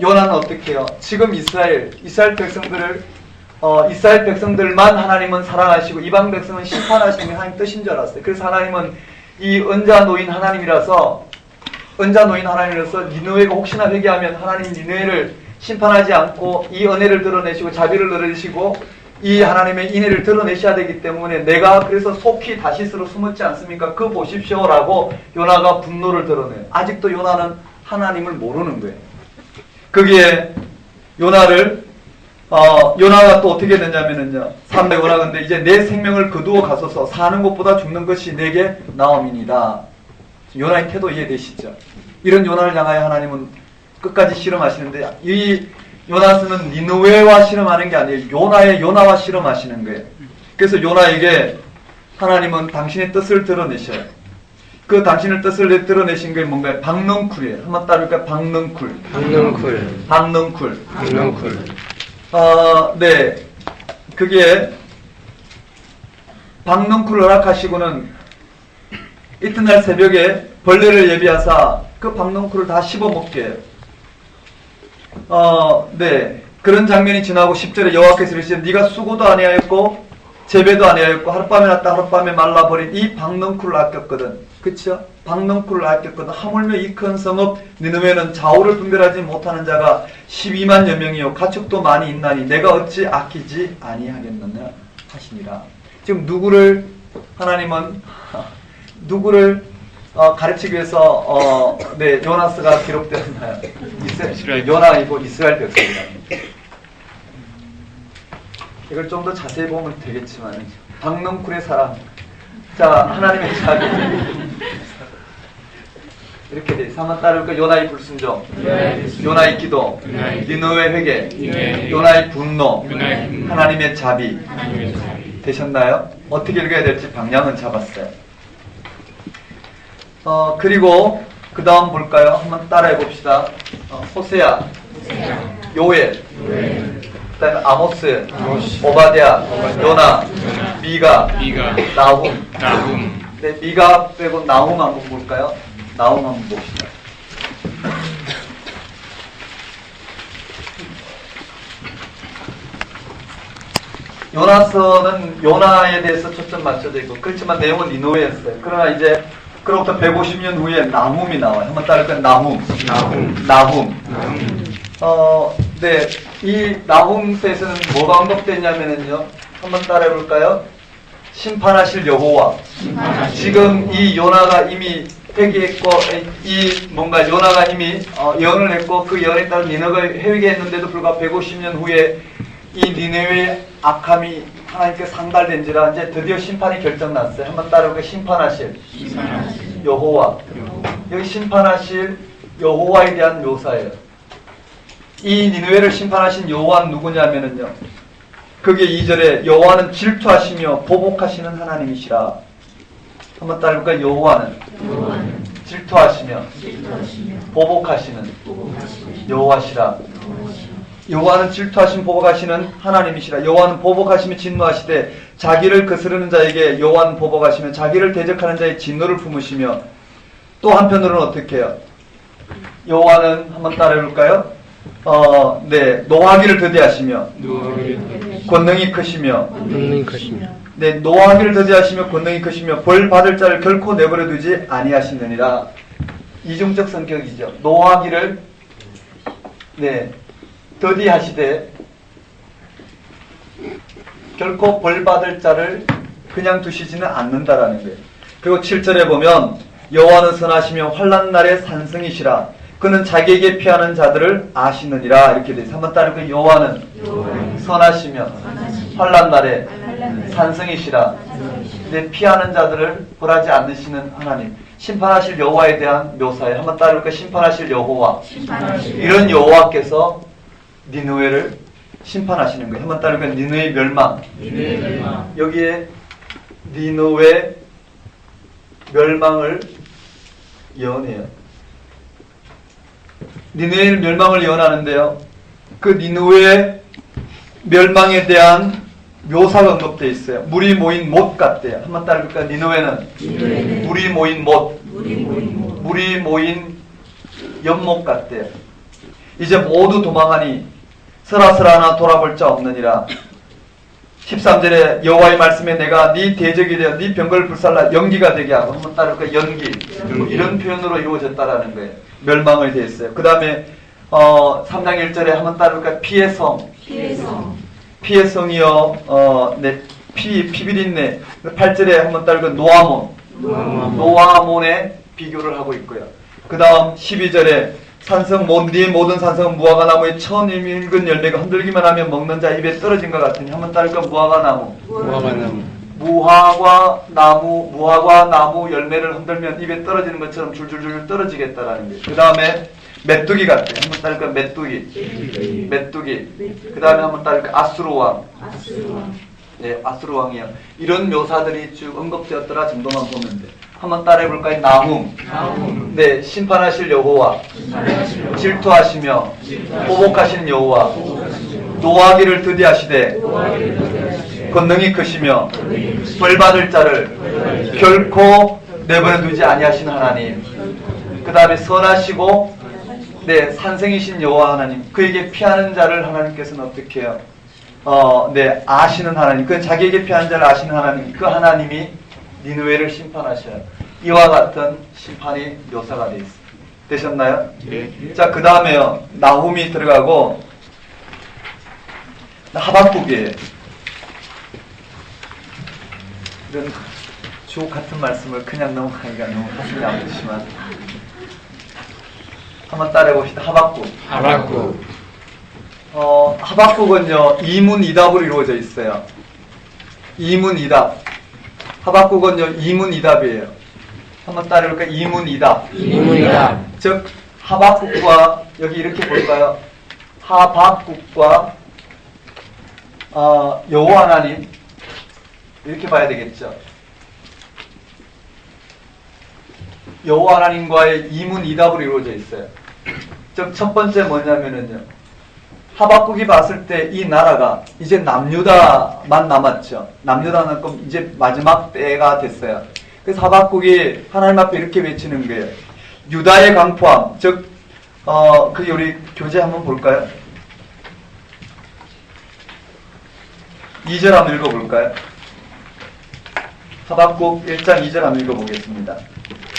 요나는 어떻게 해요? 지금 이스라엘 백성들만 하나님은 사랑하시고 이방 백성은 심판하시는 게 하나님 뜻인 줄 알았어요. 그래서 하나님은 이 은자노인 하나님이라서 니느웨가 혹시나 회개하면 하나님 니느웨를 심판하지 않고 이 은혜를 드러내시고 자비를 드러내시고 이 하나님의 인애를 드러내셔야 되기 때문에 내가 그래서 속히 다시스로 숨었지 않습니까? 그 보십시오라고 요나가 분노를 드러내요. 아직도 요나는 하나님을 모르는 거예요. 거기에 요나가 또 어떻게 됐냐면은요. 3대 요나 근데 이제 내 생명을 거두어 가소서 사는 것보다 죽는 것이 내게 나음이니이다. 요나의 태도 이해되시죠? 이런 요나를 향하여 하나님은 끝까지 실험하시는데 이 요나스는 니느웨와 실험하는 게 아니에요. 요나와 실험하시는 거예요. 그래서 요나에게 하나님은 당신의 뜻을 드러내셔요. 그 당신의 뜻을 드러내신 게 뭔가요? 박넝쿨이에요. 한번 따를까요? 박넝쿨. 네. 그게 박넝쿨을 허락하시고는 이튿날 새벽에 벌레를 예비하사 그 박넝쿨을 다 씹어먹게 해요. 네. 그런 장면이 지나고 10절에 여호와께서 이르시되 네가 수고도 아니하였고 재배도 아니하였고 하룻밤에 났다 하룻밤에 말라버린 이 박넝쿨을 아꼈거든. 그쵸? 박넝쿨을 아꼈거든. 하물며 이 큰 성읍 니느웨는 좌우를 분별하지 못하는 자가 12만여 명이요 가축도 많이 있나니 내가 어찌 아끼지 아니하겠느냐 하시니라. 지금 하나님은 누구를 가르치기 위해서 요나스가 기록되었나요? 요나이고 이스라엘 백성이랍니다. 이걸 좀 더 자세히 보면 되겠지만 박넝쿨의 사랑. 자, 하나님의 자비. 이렇게 돼. 한번 따를까? 요나의 불순종, 요나의 기도, 니느웨 회개, 요나의 분노, 하나님의 자비. 되셨나요? 어떻게 읽어야 될지 방향은 잡았어요. 그리고 그 다음 볼까요? 한번 따라해 봅시다. 호세아, 요엘, 그다음에 아모스, 오바댜, 요나, 미가, 나훔. 네, 미가 빼고 나훔 한번 볼까요? 나훔 한번 봅시다. 요나서는 요나에 대해서 초점 맞춰져 있고, 그렇지만 내용은 니느웨였어요. 그러나 이제 그로부터 150년 후에 나훔이 나와요. 한번 따를까요? 나훔. 네, 이 나훔서에서는 뭐가 언급됐냐면요. 한번 따라해볼까요? 심판하실 여호와. 지금 이 요나가 이미 회개했고, 요나가 이미 예언을 했고, 그 예언에 따라 니느웨가 회개했는데도 불구하고 150년 후에 이 니느웨의 악함이 하나님께 상달된지라 이제 드디어 심판이 결정났어요. 한번 따라해볼까요? 심판하실 여호와. 여기 심판하실 여호와에 대한 묘사예요. 이 니느웨를 심판하신 여호와는 누구냐면요. 그게 2절에 여호와는 질투하시며 보복하시는 하나님이시라. 한번 따라해볼까요? 여호와는 질투하시며 보복하시는 여호와시라. 여호와는 질투하시며 보복하시는 하나님이시라. 여호와는 보복하시며 진노하시되 자기를 거스르는 자에게 여호와는 보복하시며 자기를 대적하는 자의 진노를 품으시며, 또 한편으로는 어떻게 해요? 여호와는 한번 따라해볼까요? 노하기를 더디하시며 권능이 크시며, 네, 노하기를 더디하시며 권능이 크시며 벌 받을 자를 결코 내버려 두지 아니하시느니라. 이중적 성격이죠. 노하기를 더디하시되 결코 벌 받을 자를 그냥 두시지는 않는다라는 거예요. 그리고 7절에 보면 여호와는 선하시며 환난 날에 산성이시라. 그는 자기에게 피하는 자들을 아시느니라. 이렇게 돼 있어요. 한번 따르고 여호와는 선하시며 환난 날에 산성이시라. 네, 피하는 자들을 벌하지 않으시는 하나님. 심판하실 여호와에 대한 묘사에 한번 따르고 심판하실 여호와. 이런 여호와께서 니느웨를 심판하시는 거예요. 한번 따르고 니느웨의 멸망. 여기에 니느웨 멸망을 예언해요. 니느웨의 멸망을 예언하는데요. 그 니느웨의 멸망에 대한 묘사가 언급되어 있어요. 물이 모인 못 같대요. 한번 따라볼까요? 니느웨는 물이 모인 못, 물이 모인 연못 같대요. 이제 모두 도망하니 서라서라하나 돌아볼 자 없느니라. 13절에 여호와의 말씀에 내가 네 대적이 되어 네 병거를 불살라 연기가 되게 하고, 한번 따라볼까요? 연기. 이런 표현으로 이루어졌다라는 거예요. 멸망을 대했어요. 그 다음에 3장 1절에 한번 따라볼까요? 피의 성. 피의 성이요. 피비린내. 8절에 한번 따라볼까요? 노아몬에 비교를 하고 있고요. 그 다음 12절에 산성 몬디의 모든 산성은 무화과 나무의 처음 익은 열매가 흔들기만 하면 먹는 자 입에 떨어진 것 같으니, 한번 따를까? 무화과 나무 열매를 흔들면 입에 떨어지는 것처럼 줄줄줄 떨어지겠다라는 거예요. 그 다음에 메뚜기 같아요. 한번 따를까? 메뚜기. 그 다음에 한번 따를까? 아수르왕. 네, 아수르왕이요. 이런 묘사들이 쭉 언급되었더라 정도만 보면 돼요. 한번 따라해볼까요? 나훔. 네, 심판하실 여호와. 질투하시며 보복하시는 여호와. 노하기를 더디하시되 권능이 크시며 벌받을 자를 결코 내버려 두지 아니하시는 하나님. 그 다음에 선하시고 산성이신 여호와 하나님. 그에게 피하는 자를 하나님께서는 어떻게 해요? 아시는 하나님. 그 자기에게 피하는 자를 아시는 하나님. 그 하나님이 니느웨를 심판하셔요. 이와 같은 심판이 묘사가 되어 있습니다. 되셨나요? 네. 자, 그 다음에요. 나훔이 들어가고 하박국이에요. 이런 주옥 같은 말씀을 그냥 넘어가기가 너무 가슴이 아프지만 한번 따라해 봅시다. 하박국. 하박국은요, 이문이답으로 이루어져 있어요. 이문이답. 하박국은요, 이문이답이에요. 한번 따라해볼까요? 이문이답. 즉, 하박국과, 여기 이렇게 볼까요? 하박국과, 여호와 하나님. 이렇게 봐야 되겠죠. 여호와 하나님과의 이문이답으로 이루어져 있어요. 즉 첫 번째 뭐냐면은요. 하박국이 봤을 때 이 나라가 이제 남유다만 남았죠. 남유다는 이제 마지막 때가 됐어요. 그래서 하박국이 하나님 앞에 이렇게 외치는 거예요. 유다의 강포함, 즉 그게 우리 교재 한번 볼까요? 2절 한번 읽어볼까요? 하박국 1장 2절 한번 읽어보겠습니다.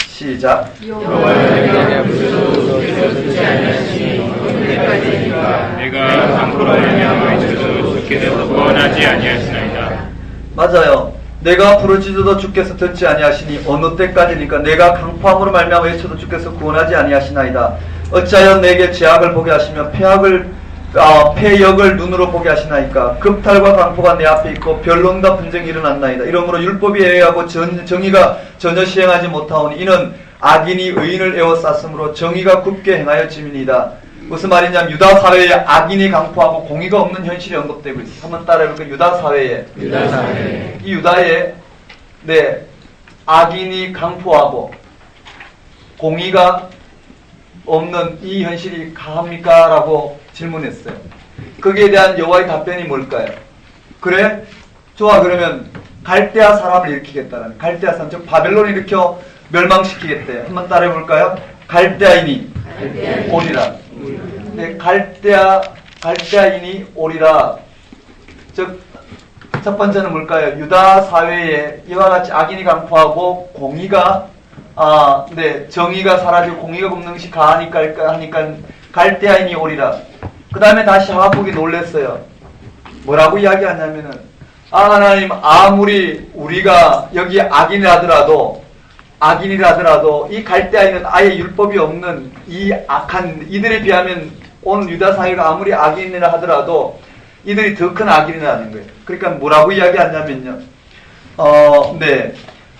시작. 여호와의 불소로 주지 아니하시니 언제까지니까 내가 강포로 말미암아 있어도 주께서 구원하지 아니하시나이다. 맞아요. 내가 부르짖어도 주께서 듣지 아니하시니 어느 때까지니까 내가 강포함으로 말미암아 외쳐도 주께서 구원하지 아니하시나이다. 어찌하여 내게 죄악을 보게 하시며 패역을 눈으로 보게 하시나이까. 급탈과 강포가 내 앞에 있고 변론과 분쟁이 일어났나이다. 이러므로 율법이 애매하고 정의가 전혀 시행하지 못하오니 이는 악인이 의인을 에워쌌으므로 정의가 굽게 행하여 짐이니이다. 무슨 말이냐면 유다 사회에 악인이 강포하고 공의가 없는 현실이 언급되고 있어요. 한번 따라해볼까요? 유다 사회에 이 유다에 악인이 강포하고 공의가 없는 이 현실이 가합니까? 라고 질문했어요. 거기에 대한 여호와의 답변이 뭘까요? 그래? 좋아. 그러면 갈대아 사람을 일으키겠다는, 갈대아 사람, 즉 바벨론을 일으켜 멸망시키겠대. 한번 따라해볼까요? 갈대아인이 오리라. 네, 갈대아인이 오리라. 즉 첫 번째는 뭘까요? 유다 사회에 이와 같이 악인이 강포하고 공의가 정의가 사라지고 공의가 없는 것이 가하니까 갈대아인이 오리라. 그 다음에 다시 하박국이 놀랬어요. 뭐라고 이야기하냐면은 하나님, 아무리 우리가 여기 악인이라더라도 이 갈대아인은 아예 율법이 없는 이 악한 이들에 비하면 오늘 유다 사회가 아무리 악인이라 하더라도 이들이 더 큰 악인이라는 거예요. 그러니까 뭐라고 이야기하냐면요.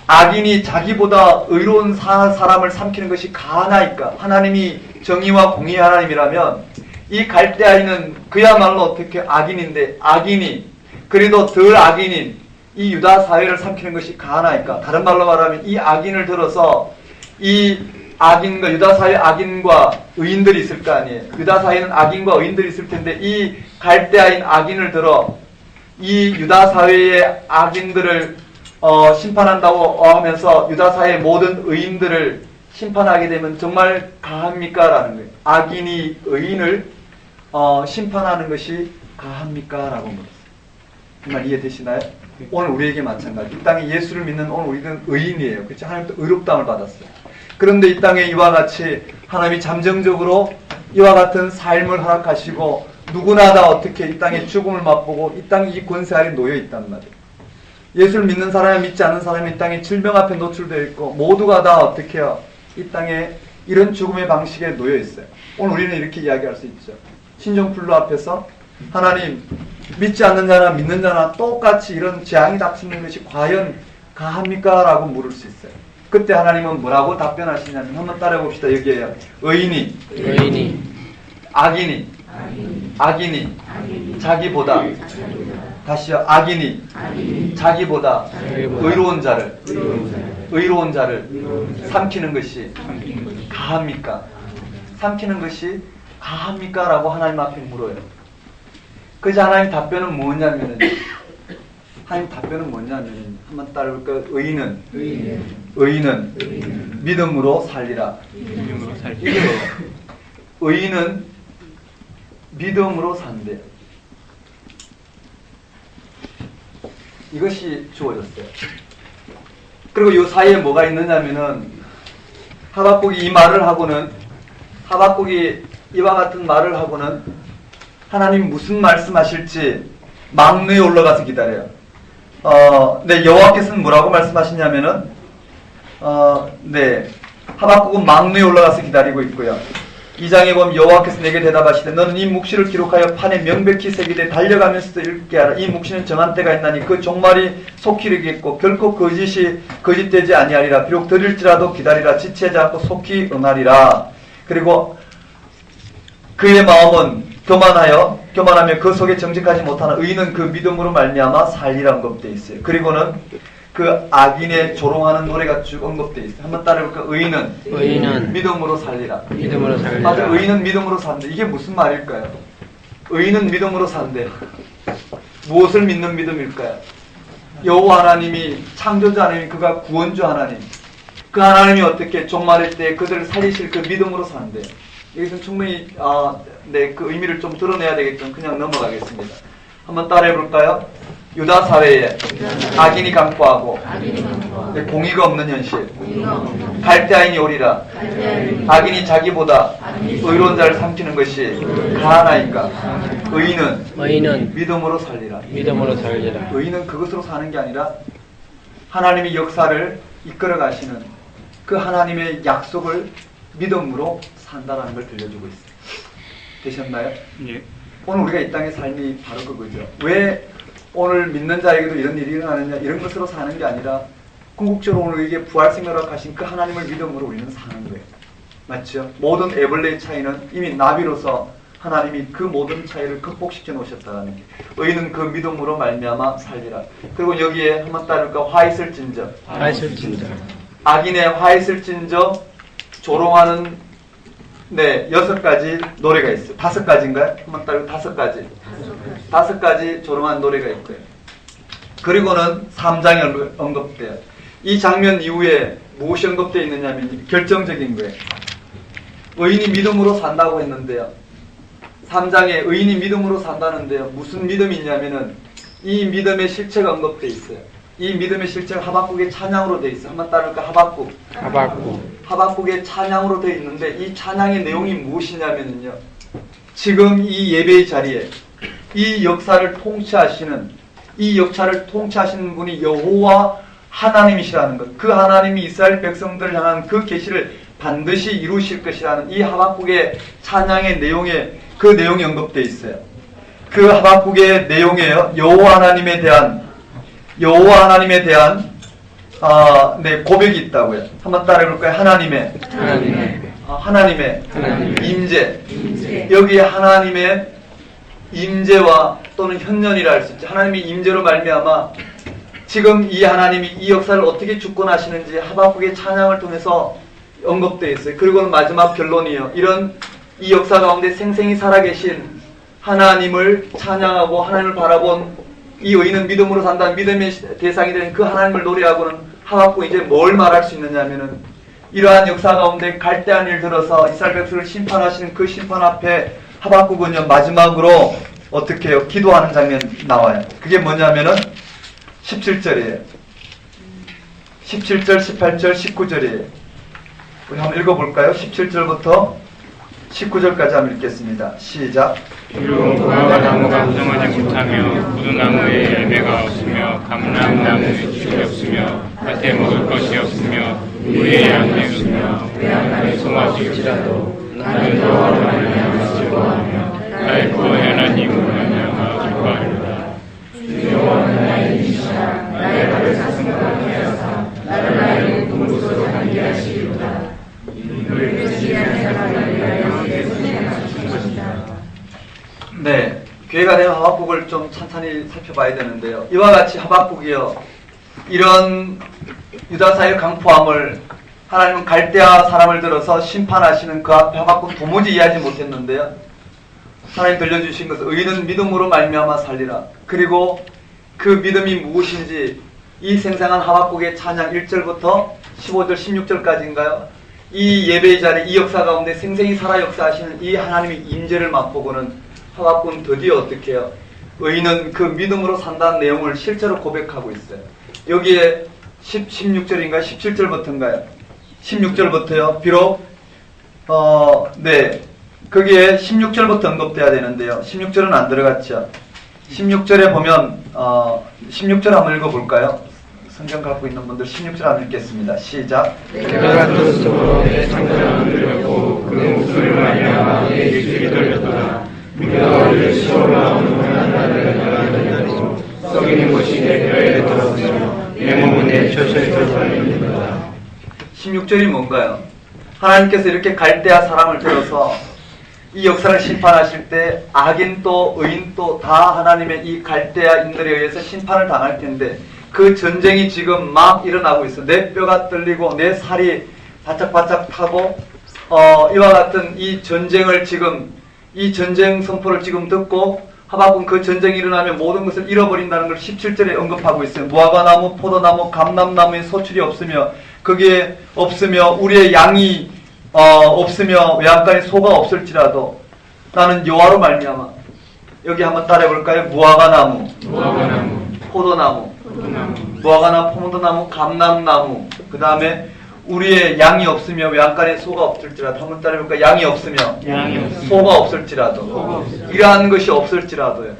악인이 자기보다 의로운 사람을 삼키는 것이 가하나이까. 하나님이 정의와 공의의 하나님이라면 이 갈대아인은 그야말로 어떻게 악인인데 악인이 그래도 덜 악인인 이 유다 사회를 삼키는 것이 가하나이까. 다른 말로 말하면 이 악인을 들어서 이 악인과 유다 사회 악인과 의인들이 있을 거 아니에요. 유다 사회는 악인과 의인들이 있을 텐데 이 갈대아인 악인을 들어 이 유다 사회의 악인들을 심판한다고 하면서 유다 사회의 모든 의인들을 심판하게 되면 정말 가합니까? 라는 거예요. 악인이 의인을 심판하는 것이 가합니까? 라고 물었어요. 정말 이해되시나요? 오늘 우리에게 마찬가지. 이 땅에 예수를 믿는 오늘 우리는 의인이에요. 그렇죠? 하나님부터 의롭다함을 받았어요. 그런데 이 땅에 이와 같이 하나님이 잠정적으로 이와 같은 삶을 허락하시고 누구나 다 어떻게 이 땅에 죽음을 맛보고 이 땅에 이 권세 아래 놓여 있단 말이에요. 예수를 믿는 사람이 믿지 않는 사람이 이 땅에 질병 앞에 노출되어 있고 모두가 다 어떻게 해요? 이 땅에 이런 죽음의 방식에 놓여 있어요. 오늘 우리는 이렇게 이야기할 수 있죠. 신종플루 앞에서 하나님, 믿지 않는 자나 믿는 자나 똑같이 이런 재앙이 닥치는 것이 과연 가합니까? 라고 물을 수 있어요. 그때 하나님은 뭐라고 답변하시냐면 한번 따라해봅시다. 여기에요. 의인이 악인이 자기보다 다시요. 악인이 자기보다 의로운 자를 삼키는 것이 가합니까? 삼키는 것이 가합니까? 라고 하나님 앞에 물어요. 그래서 하나님 답변은 뭐냐면은 한번 따라볼까요? 의인은 믿음으로 살리라. 의인은 믿음으로 산대요. 이것이 주어졌어요. 그리고 이 사이에 뭐가 있느냐면은 하박국이 이와 같은 말을 하고는 하나님 무슨 말씀하실지 망루에 올라가서 기다려요. 여호와께서는 뭐라고 말씀하시냐면은 하박국은 망루에 올라가서 기다리고 있고요. 2장에 보면 여호와께서 내게 대답하시되 너는 이 묵시를 기록하여 판에 명백히 새기되 달려가면서도 읽게 하라. 이 묵시는 정한 때가 있나니 그 종말이 속히 이르겠고 결코 거짓되지 아니하리라. 비록 들을지라도 기다리라. 지체하지 않고 속히 응하리라. 그리고 그의 마음은 교만하며 그 속에 정직하지 못하는 의인은 그 믿음으로 말미암아 살리라 언급되어 있어요. 그리고는 그 악인의 조롱하는 노래가 쭉 언급되어 있어요. 한번 따라해볼까? 의인은 믿음으로 살리라. 믿음으로 살리라. 맞아, 의인은 믿음으로 산대. 이게 무슨 말일까요? 의인은 믿음으로 산대. 무엇을 믿는 믿음일까요? 여호와 하나님이 창조주 하나님, 그가 구원주 하나님, 그 하나님이 어떻게 종말일 때 그들을 살리실 그 믿음으로 산대. 여기서 충분히 그 의미를 좀 드러내야 되겠지만 그냥 넘어가겠습니다. 한번 따라해볼까요? 유다 사회에 악인이 강포하고 공의가 없는 현실, 갈대아인이 오리라. 악인이 자기보다 의로운 자를 삼키는 것이 가하나이까. 의인은 믿음으로 살리라. 믿음으로 살리라. 의인은 그것으로 사는 게 아니라 하나님의 역사를 이끌어 가시는 그 하나님의 약속을 믿음으로 산다는 걸 들려주고 있어요. 되셨나요? 예. 오늘 우리가 이 땅의 삶이 바로 그거죠. 왜 오늘 믿는 자에게도 이런 일이 일어나느냐, 이런 것으로 사는 게 아니라 궁극적으로 오늘 우리에게 부활 생명을 하신 그 하나님을 믿음으로 우리는 사는 거예요. 맞죠? 모든 애벌레의 차이는 이미 나비로서 하나님이 그 모든 차이를 극복시켜 놓으셨다는 게. 의인은 그 믿음으로 말미암아 살리라. 그리고 여기에 한번 따를까? 화 있을진저. 악인의 화 있을진저 조롱하는 6가지 노래가 있어요. 5가지인가요? 한번 따로 5가지. 5가지 조롱한 노래가 있고요. 그리고는 3장에 언급돼요. 이 장면 이후에 무엇이 언급되어 있느냐면 결정적인 거예요. 의인이 믿음으로 산다고 했는데요. 3장에 의인이 믿음으로 산다는데요. 무슨 믿음이 있냐면은 이 믿음의 실체가 언급되어 있어요. 이 믿음의 실체가 하박국의 찬양으로 되어 있어요. 한번 따를까? 하박국의 찬양으로 되어 있는데 이 찬양의 내용이 무엇이냐면요. 지금 이 예배의 자리에 이 역사를 통치하시는 분이 여호와 하나님이시라는 것. 그 하나님이 이스라엘 백성들을 향한 그 계시를 반드시 이루실 것이라는 이 하박국의 찬양의 내용에 그 내용이 언급되어 있어요. 그 하박국의 내용에요. 여호와 하나님에 대한 고백이 있다고요. 한번 따라해볼까요? 하나님의 임재. 여기에 하나님의 임재와 또는 현년이라 할 수 있죠. 하나님의 임재로 말미암아 지금 이 하나님이 이 역사를 어떻게 주권하시는지 하박국의 찬양을 통해서 언급되어 있어요. 그리고는 마지막 결론이에요. 이런 이 역사 가운데 생생히 살아계신 하나님을 찬양하고 하나님을 바라본 이 의인은 믿음으로 산다는 믿음의 대상이 된 그 하나님을 노래하고는 하박국이 이제 뭘 말할 수 있느냐 하면은 이러한 역사 가운데 갈대한 일 들어서 이스라엘 백성을 심판하시는 그 심판 앞에 하박국은요 마지막으로 어떻게 해요? 기도하는 장면 나와요. 그게 뭐냐면은 17절이에요. 17절, 18절, 19절이에요. 우리 한번 읽어볼까요? 17절부터 19절까지 한번 읽겠습니다. 시작. 그리고 무화과 나무가 무성하지 못하며 부두나무에 열매가 없으며 감람나무에 줄이 없으며 밭에 먹을 것이 없으며 우리의 양이 없으며 외양간에 소마질지라도 나는 여호와로 말미암아 즐거워하며 나의 구원의 하나님으로 말미암아 기뻐하리로다. 여호와는 나의 힘이시라 나의 발을 사슴과 하여사 나를 나의 공부소로 가게 하시리로다. 너를 대신하는 사람을 위하여 내 손에 맞추신 것이다. 네, 기회가 되면 하박국을 좀 찬찬히 살펴봐야 되는데요. 이와 같이 하박국이요, 이런 유다사의 강포함을 하나님은 갈대아 사람을 들어서 심판하시는 그 앞에 하박국 도무지 이해하지 못했는데요. 하나님 들려주신 것은 의인은 믿음으로 말미암아 살리라. 그리고 그 믿음이 무엇인지 이 생생한 하박국의 찬양 1절부터 15절 16절까지인가요? 이 예배의 자리, 이 역사 가운데 생생히 살아 역사하시는 이 하나님의 임재를 맛보고는 하박국은 드디어 어떻게 해요? 의인은 그 믿음으로 산다는 내용을 실제로 고백하고 있어요. 여기에 16절인가요? 17절부터인가요? 16절부터요. 비록 거기에 16절부터 언급돼야 되는데요. 16절은 안 들어갔죠. 16절에 보면 16절 한번 읽어볼까요? 성경 갖고 있는 분들 16절 한번 읽겠습니다. 시작. 내가 그리스도로 내 창조를 들렸고 그 목소리를 말미암아 내 입술이 떨렸도다. 우리가 우리를 시험으로 얻는 나를 내가 썩이는 것이 내 뼈에 들었으며 내 몸은 내 젖에 들어있는도다. 16절이 뭔가요? 하나님께서 이렇게 갈대아 사람을 들어서 이 역사를 심판하실 때 악인 또 의인 또 다 하나님의 이 갈대아인들에 의해서 심판을 당할 텐데 그 전쟁이 지금 막 일어나고 있어. 내 뼈가 떨리고 내 살이 바짝바짝 타고 이와 같은 이 전쟁을 지금 이 전쟁 선포를 지금 듣고 하박국은 그 전쟁이 일어나면 모든 것을 잃어버린다는 걸 17절에 언급하고 있어요. 무화과나무, 포도나무, 감람나무에 소출이 없으며 거기에 없으며 우리의 양이 없으며 외양간에 소가 없을지라도 나는 여호와로 말미암아. 여기 한번 따라해볼까요? 무화과나무, 포도나무, 무화과나무, 포도나무, 감람나무. 그 다음에 우리의 양이 없으며 외양간에 소가 없을지라도. 한번 따라해볼까요? 양이 없으며 소가 없을지라도. 이러한 것이 없을지라도요.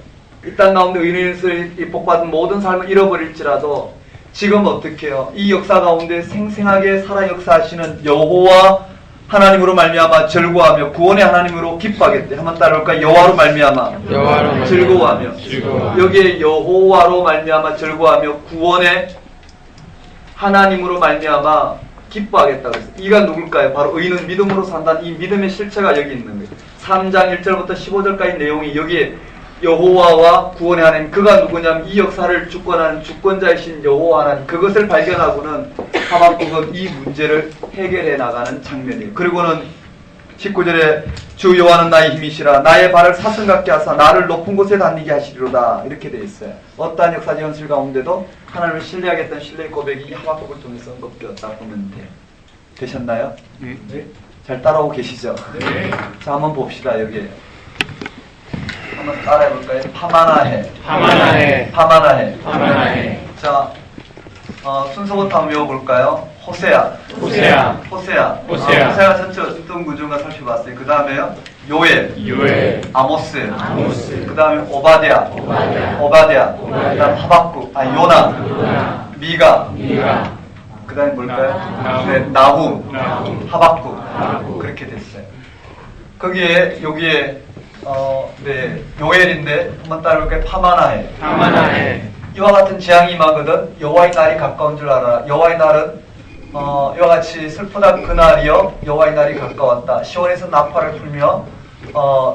이 땅 가운데 의인으로서 복받은 모든 삶을 잃어버릴지라도 지금 어떻게 해요? 이 역사 가운데 생생하게 살아 역사하시는 여호와 하나님으로 말미암아 즐거워하며 구원의 하나님으로 기뻐하겠대. 한번 따라올까요? 여호와로 말미암아 즐거워하며. 여기에 여호와로 말미암아 즐거워하며 구원의 하나님으로 말미암아 기뻐하겠다 그랬어요. 이가 누굴까요? 바로 의인은 믿음으로 산다는 이 믿음의 실체가 여기 있는 거예요. 3장 1절부터 15절까지 내용이 여기에 여호와와 구원의 하나님, 그가 누구냐면 이 역사를 주권하는 주권자이신 여호와 하나님, 그것을 발견하고는 하박국은 이 문제를 해결해 나가는 장면이에요. 그리고는 19절에 주 여호와는 나의 힘이시라 나의 발을 사슴 같게 하사 나를 높은 곳에 다니게 하시리로다 이렇게 되어 있어요. 어떠한 역사적 현실 가운데도 하나님을 신뢰하겠다는 신뢰의 고백이 이 하박국을 통해서 언급되었다 보면 돼요. 되셨나요? 네. 잘 따라오고 계시죠? 네. 자, 한번 봅시다. 여기 한번 따라해볼까요? 파마나해. 자, 순서부터 한번 외워볼까요? 호세아. 호세아 전체 어떤 구조인가 살펴봤어요. 그 다음에요, 요엘, 아모스. 그 다음에 오바댜. 그 다음 하박국, 요나. 미가. 그 다음에 뭘까요? 네, 나훔. 하박국. 그렇게 됐어요. 거기에, 여기에, 네, 요엘인데, 한번 따라볼까요? 파마나해. 이와 같은 재앙이 임하거든 여호와의 날이 가까운 줄 알아라. 여호와의 날은 이와 같이 슬프다 그날이여 여호와의 날이 가까웠다. 시온에서 나팔을 풀며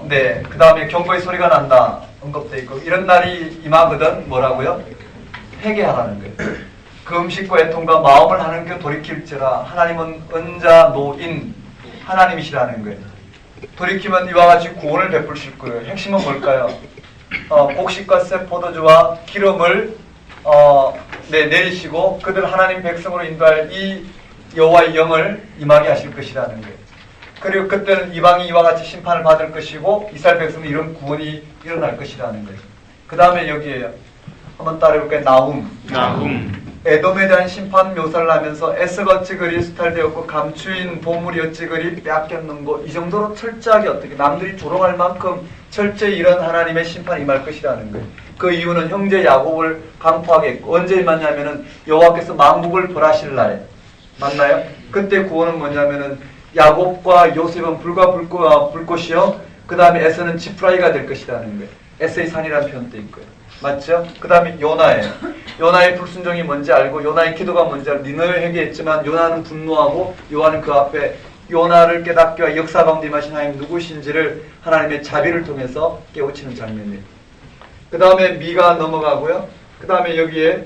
네, 그 다음에 경고의 소리가 난다 언급되어 있고, 이런 날이 임하거든 뭐라고요? 회개하라는 거예요. 그 음식과 애통과 마음을 하나님께 돌이킬지라. 하나님은 은자 노인 하나님이시라는 거예요. 돌이키면 이와 같이 구원을 베푸실 거예요. 핵심은 뭘까요? 곡식과 새 포도주와 기름을 내리시고 그들 하나님 백성으로 인도할 이 여호와의 영을 임하게 하실 것이라는 거예요. 그리고 그때는 이방이 이와 같이 심판을 받을 것이고 이스라엘 백성은 이런 구원이 일어날 것이라는 거예요. 그 다음에 여기에요. 한번 따라해볼까요? 나훔. 에돔에 대한 심판 묘사를 하면서 에스가 어찌 그리 수탈되었고 감추인 보물이 어찌 그리 빼앗겼는고, 이 정도로 철저하게 어떻게 남들이 조롱할 만큼 철저히 이런 하나님의 심판이 임할 것이라는 거예요. 그 이유는 형제 야곱을 강포하겠고, 언제 임하냐면은 여호와께서 만국을 벌하실 날에. 맞나요? 그때 구원은 뭐냐면은 야곱과 요셉은 불과 불꽃이요, 그 다음에 에서는 지푸라기가 될 것이라는 거예요. 에서의 산이라는 표현도 있고요. 맞죠? 그 다음에 요나예요. 요나의 불순종이 뭔지 알고 요나의 기도가 뭔지 알고 니느웨 회개했지만 요나는 분노하고 요한은 그 앞에 요나를 깨닫게 하여 역사 가운데 임하신 하나님 누구신지를 하나님의 자비를 통해서 깨우치는 장면이에요. 그 다음에 미가 넘어가고요. 그 다음에 여기에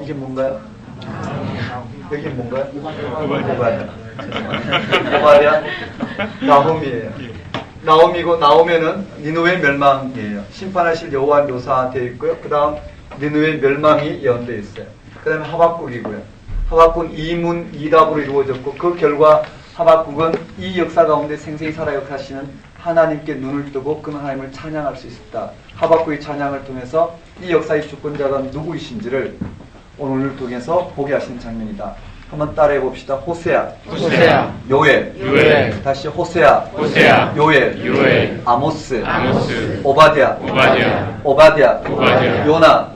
이게 뭔가요? 여기 뭔가요? 오바댜. 나훔이에요. 나홈이고, 나오면은 니느웨 멸망이에요. 심판하실 여호와 묘사되어 있고요. 그 다음 니느웨 멸망이 예언되어 있어요. 그 다음에 하박국이고요. 하박국은 이문 이답으로 이루어졌고, 그 결과 하박국은 이 역사 가운데 생생히 살아 역사하시는 하나님께 눈을 뜨고 그 하나님을 찬양할 수 있었다. 하박국의 찬양을 통해서 이 역사의 주권자가 누구이신지를 오늘을 통해서 보게 하시는 장면이다. 한번 따라해 봅시다. 호세아, 요엘, 다시 호세아, 요엘, 아모스, 오바댜, 요나,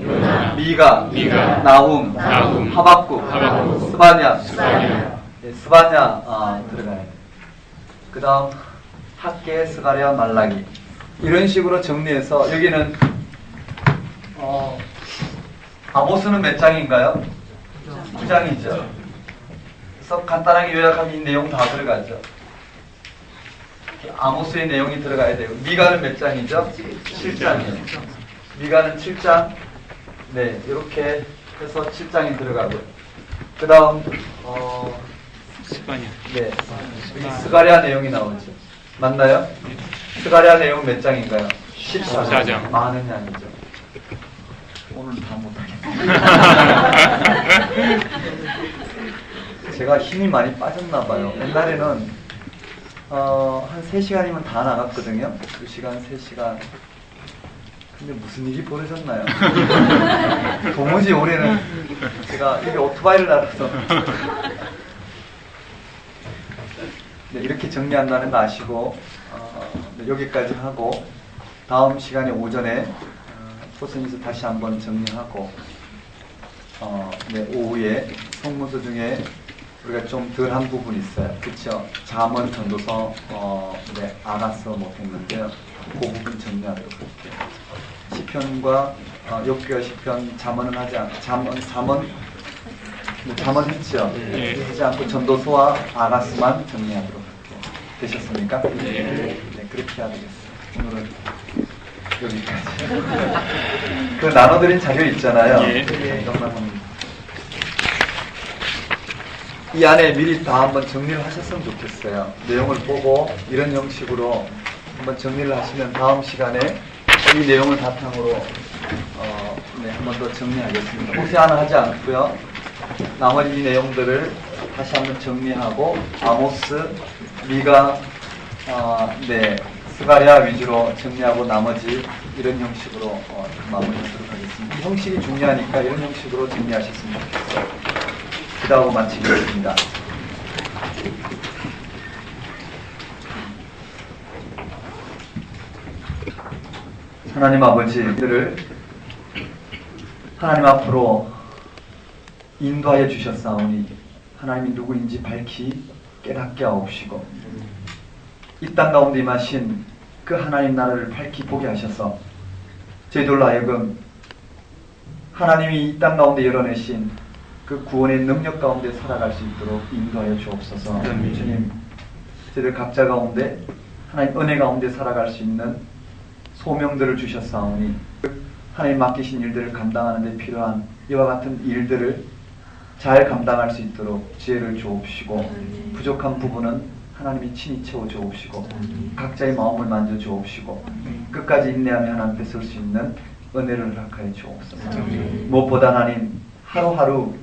미가, 나훔, 하박국, 스바냐, 들어가요. 그 다음 학계, 스가랴, 말라기. 이런 식으로 정리해서 여기는 아모스는 몇 장인가요? 9장이죠. 그래서 간단하게 요약하면 이 내용 다 들어가죠. 아모스의 내용이 들어가야 되고, 미가는 몇 장이죠? 7장이에요. 미가는 7장. 네, 이렇게 해서 7장이 들어가고요. 그 다음, 10번이요. 네. 여기 스가랴 내용이 나오죠. 맞나요? 스가랴 내용 몇 장인가요? 14장. 많은 양이죠. 오늘 다 못하겠네요. 제가 힘이 많이 빠졌나 봐요. 옛날에는 한 3시간이면 다 나갔거든요. 2시간, 3시간. 근데 무슨 일이 벌어졌나요? 도무지 올해는 제가 이게 오토바이를 날아서 네, 이렇게 정리한다는 거 아시고 네, 여기까지 하고 다음 시간에 오전에 포스에서 다시 한번 정리하고 네, 오후에 성문서 중에 우리가 좀 덜한 부분이 있어요. 그렇죠? 잠언, 전도서, 네, 아가서 못했는데요. 그 부분 정리하도록 할게요. 시편과 욥기와 시편, 잠언은 하지 않고 잠언 했죠? 네. 하지 않고 전도서와 아가서만 정리하도록 할게요. 되셨습니까? 네. 네, 그렇게 해야 되겠어요. 오늘은 여기까지. 그 나눠드린 자료 있잖아요. 예. 네, 이것만 합니다. 이 안에 미리 다 한번 정리를 하셨으면 좋겠어요. 내용을 보고 이런 형식으로 한번 정리를 하시면 다음 시간에 이 내용을 바탕으로 네, 한번 더 정리하겠습니다. 혹시 하나 하지 않고요. 나머지 이 내용들을 다시 한번 정리하고 아모스, 미가, 네, 스가랴 위주로 정리하고 나머지 이런 형식으로 마무리하도록 하겠습니다. 이 형식이 중요하니까 이런 형식으로 정리하셨으면 좋겠어요. 기도하고 마치겠습니다. 하나님 아버지들을 하나님 앞으로 인도하여 주셨사오니 하나님이 누구인지 밝히 깨닫게 하옵시고 이 땅 가운데 임하신 그 하나님 나라를 밝히 보게 하셔서 저희들로 하여금 하나님이 이 땅 가운데 열어내신 그 구원의 능력 가운데 살아갈 수 있도록 인도하여 주옵소서. 주님, 저희들 각자 가운데 하나님 은혜 가운데 살아갈 수 있는 소명들을 주셨사오니 하나님 맡기신 일들을 감당하는 데 필요한 이와 같은 일들을 잘 감당할 수 있도록 지혜를 주옵시고 부족한 부분은 하나님이 친히 채워 주옵시고 각자의 마음을 만져 주옵시고 끝까지 인내하며 하나님 앞에 설 수 있는 은혜를 허락하여 주옵소서. 무엇보다 하나님 하루하루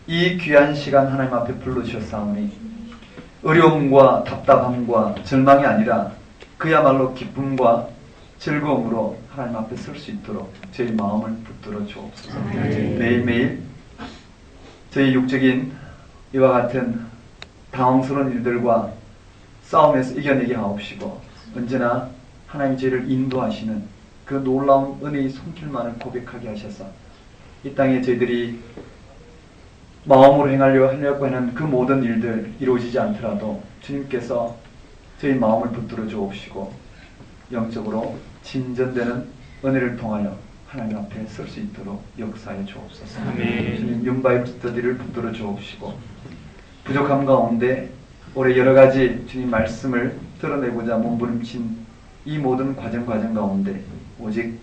이 귀한 시간 하나님 앞에 불러주셨사오니 어려움과 답답함과 절망이 아니라 그야말로 기쁨과 즐거움으로 하나님 앞에 설 수 있도록 저희 마음을 붙들어 주옵소서. 매일매일 저희 육적인 이와 같은 당황스러운 일들과 싸움에서 이겨내게 하옵시고 언제나 하나님 저희를 인도하시는 그 놀라운 은혜의 손길만을 고백하게 하셔서 이 땅에 저희들이 마음으로 하려고 하는 그 모든 일들 이루어지지 않더라도 주님께서 저희 마음을 붙들어 주옵시고 영적으로 진전되는 은혜를 통하여 하나님 앞에 설 수 있도록 역사해 주옵소서. 주님 윤바의 스터디를 붙들어 주옵시고 부족함 가운데 올해 여러 가지 주님 말씀을 드러내고자 몸부림친 이 모든 과정 가운데 오직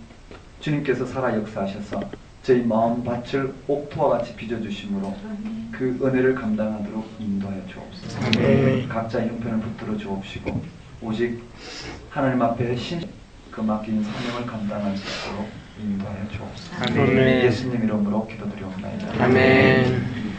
주님께서 살아 역사하셔서 저희 마음밭을 옥토와 같이 빚어주심으로 그 은혜를 감당하도록 인도하여 주옵소서. 각자의 형편을 붙들어 주옵시고 오직 하나님 앞에 그 맡긴 사명을 감당할 수 있도록 인도하여 주옵소서. 아멘. 예수님 이름으로 기도드리옵나이다. 아멘.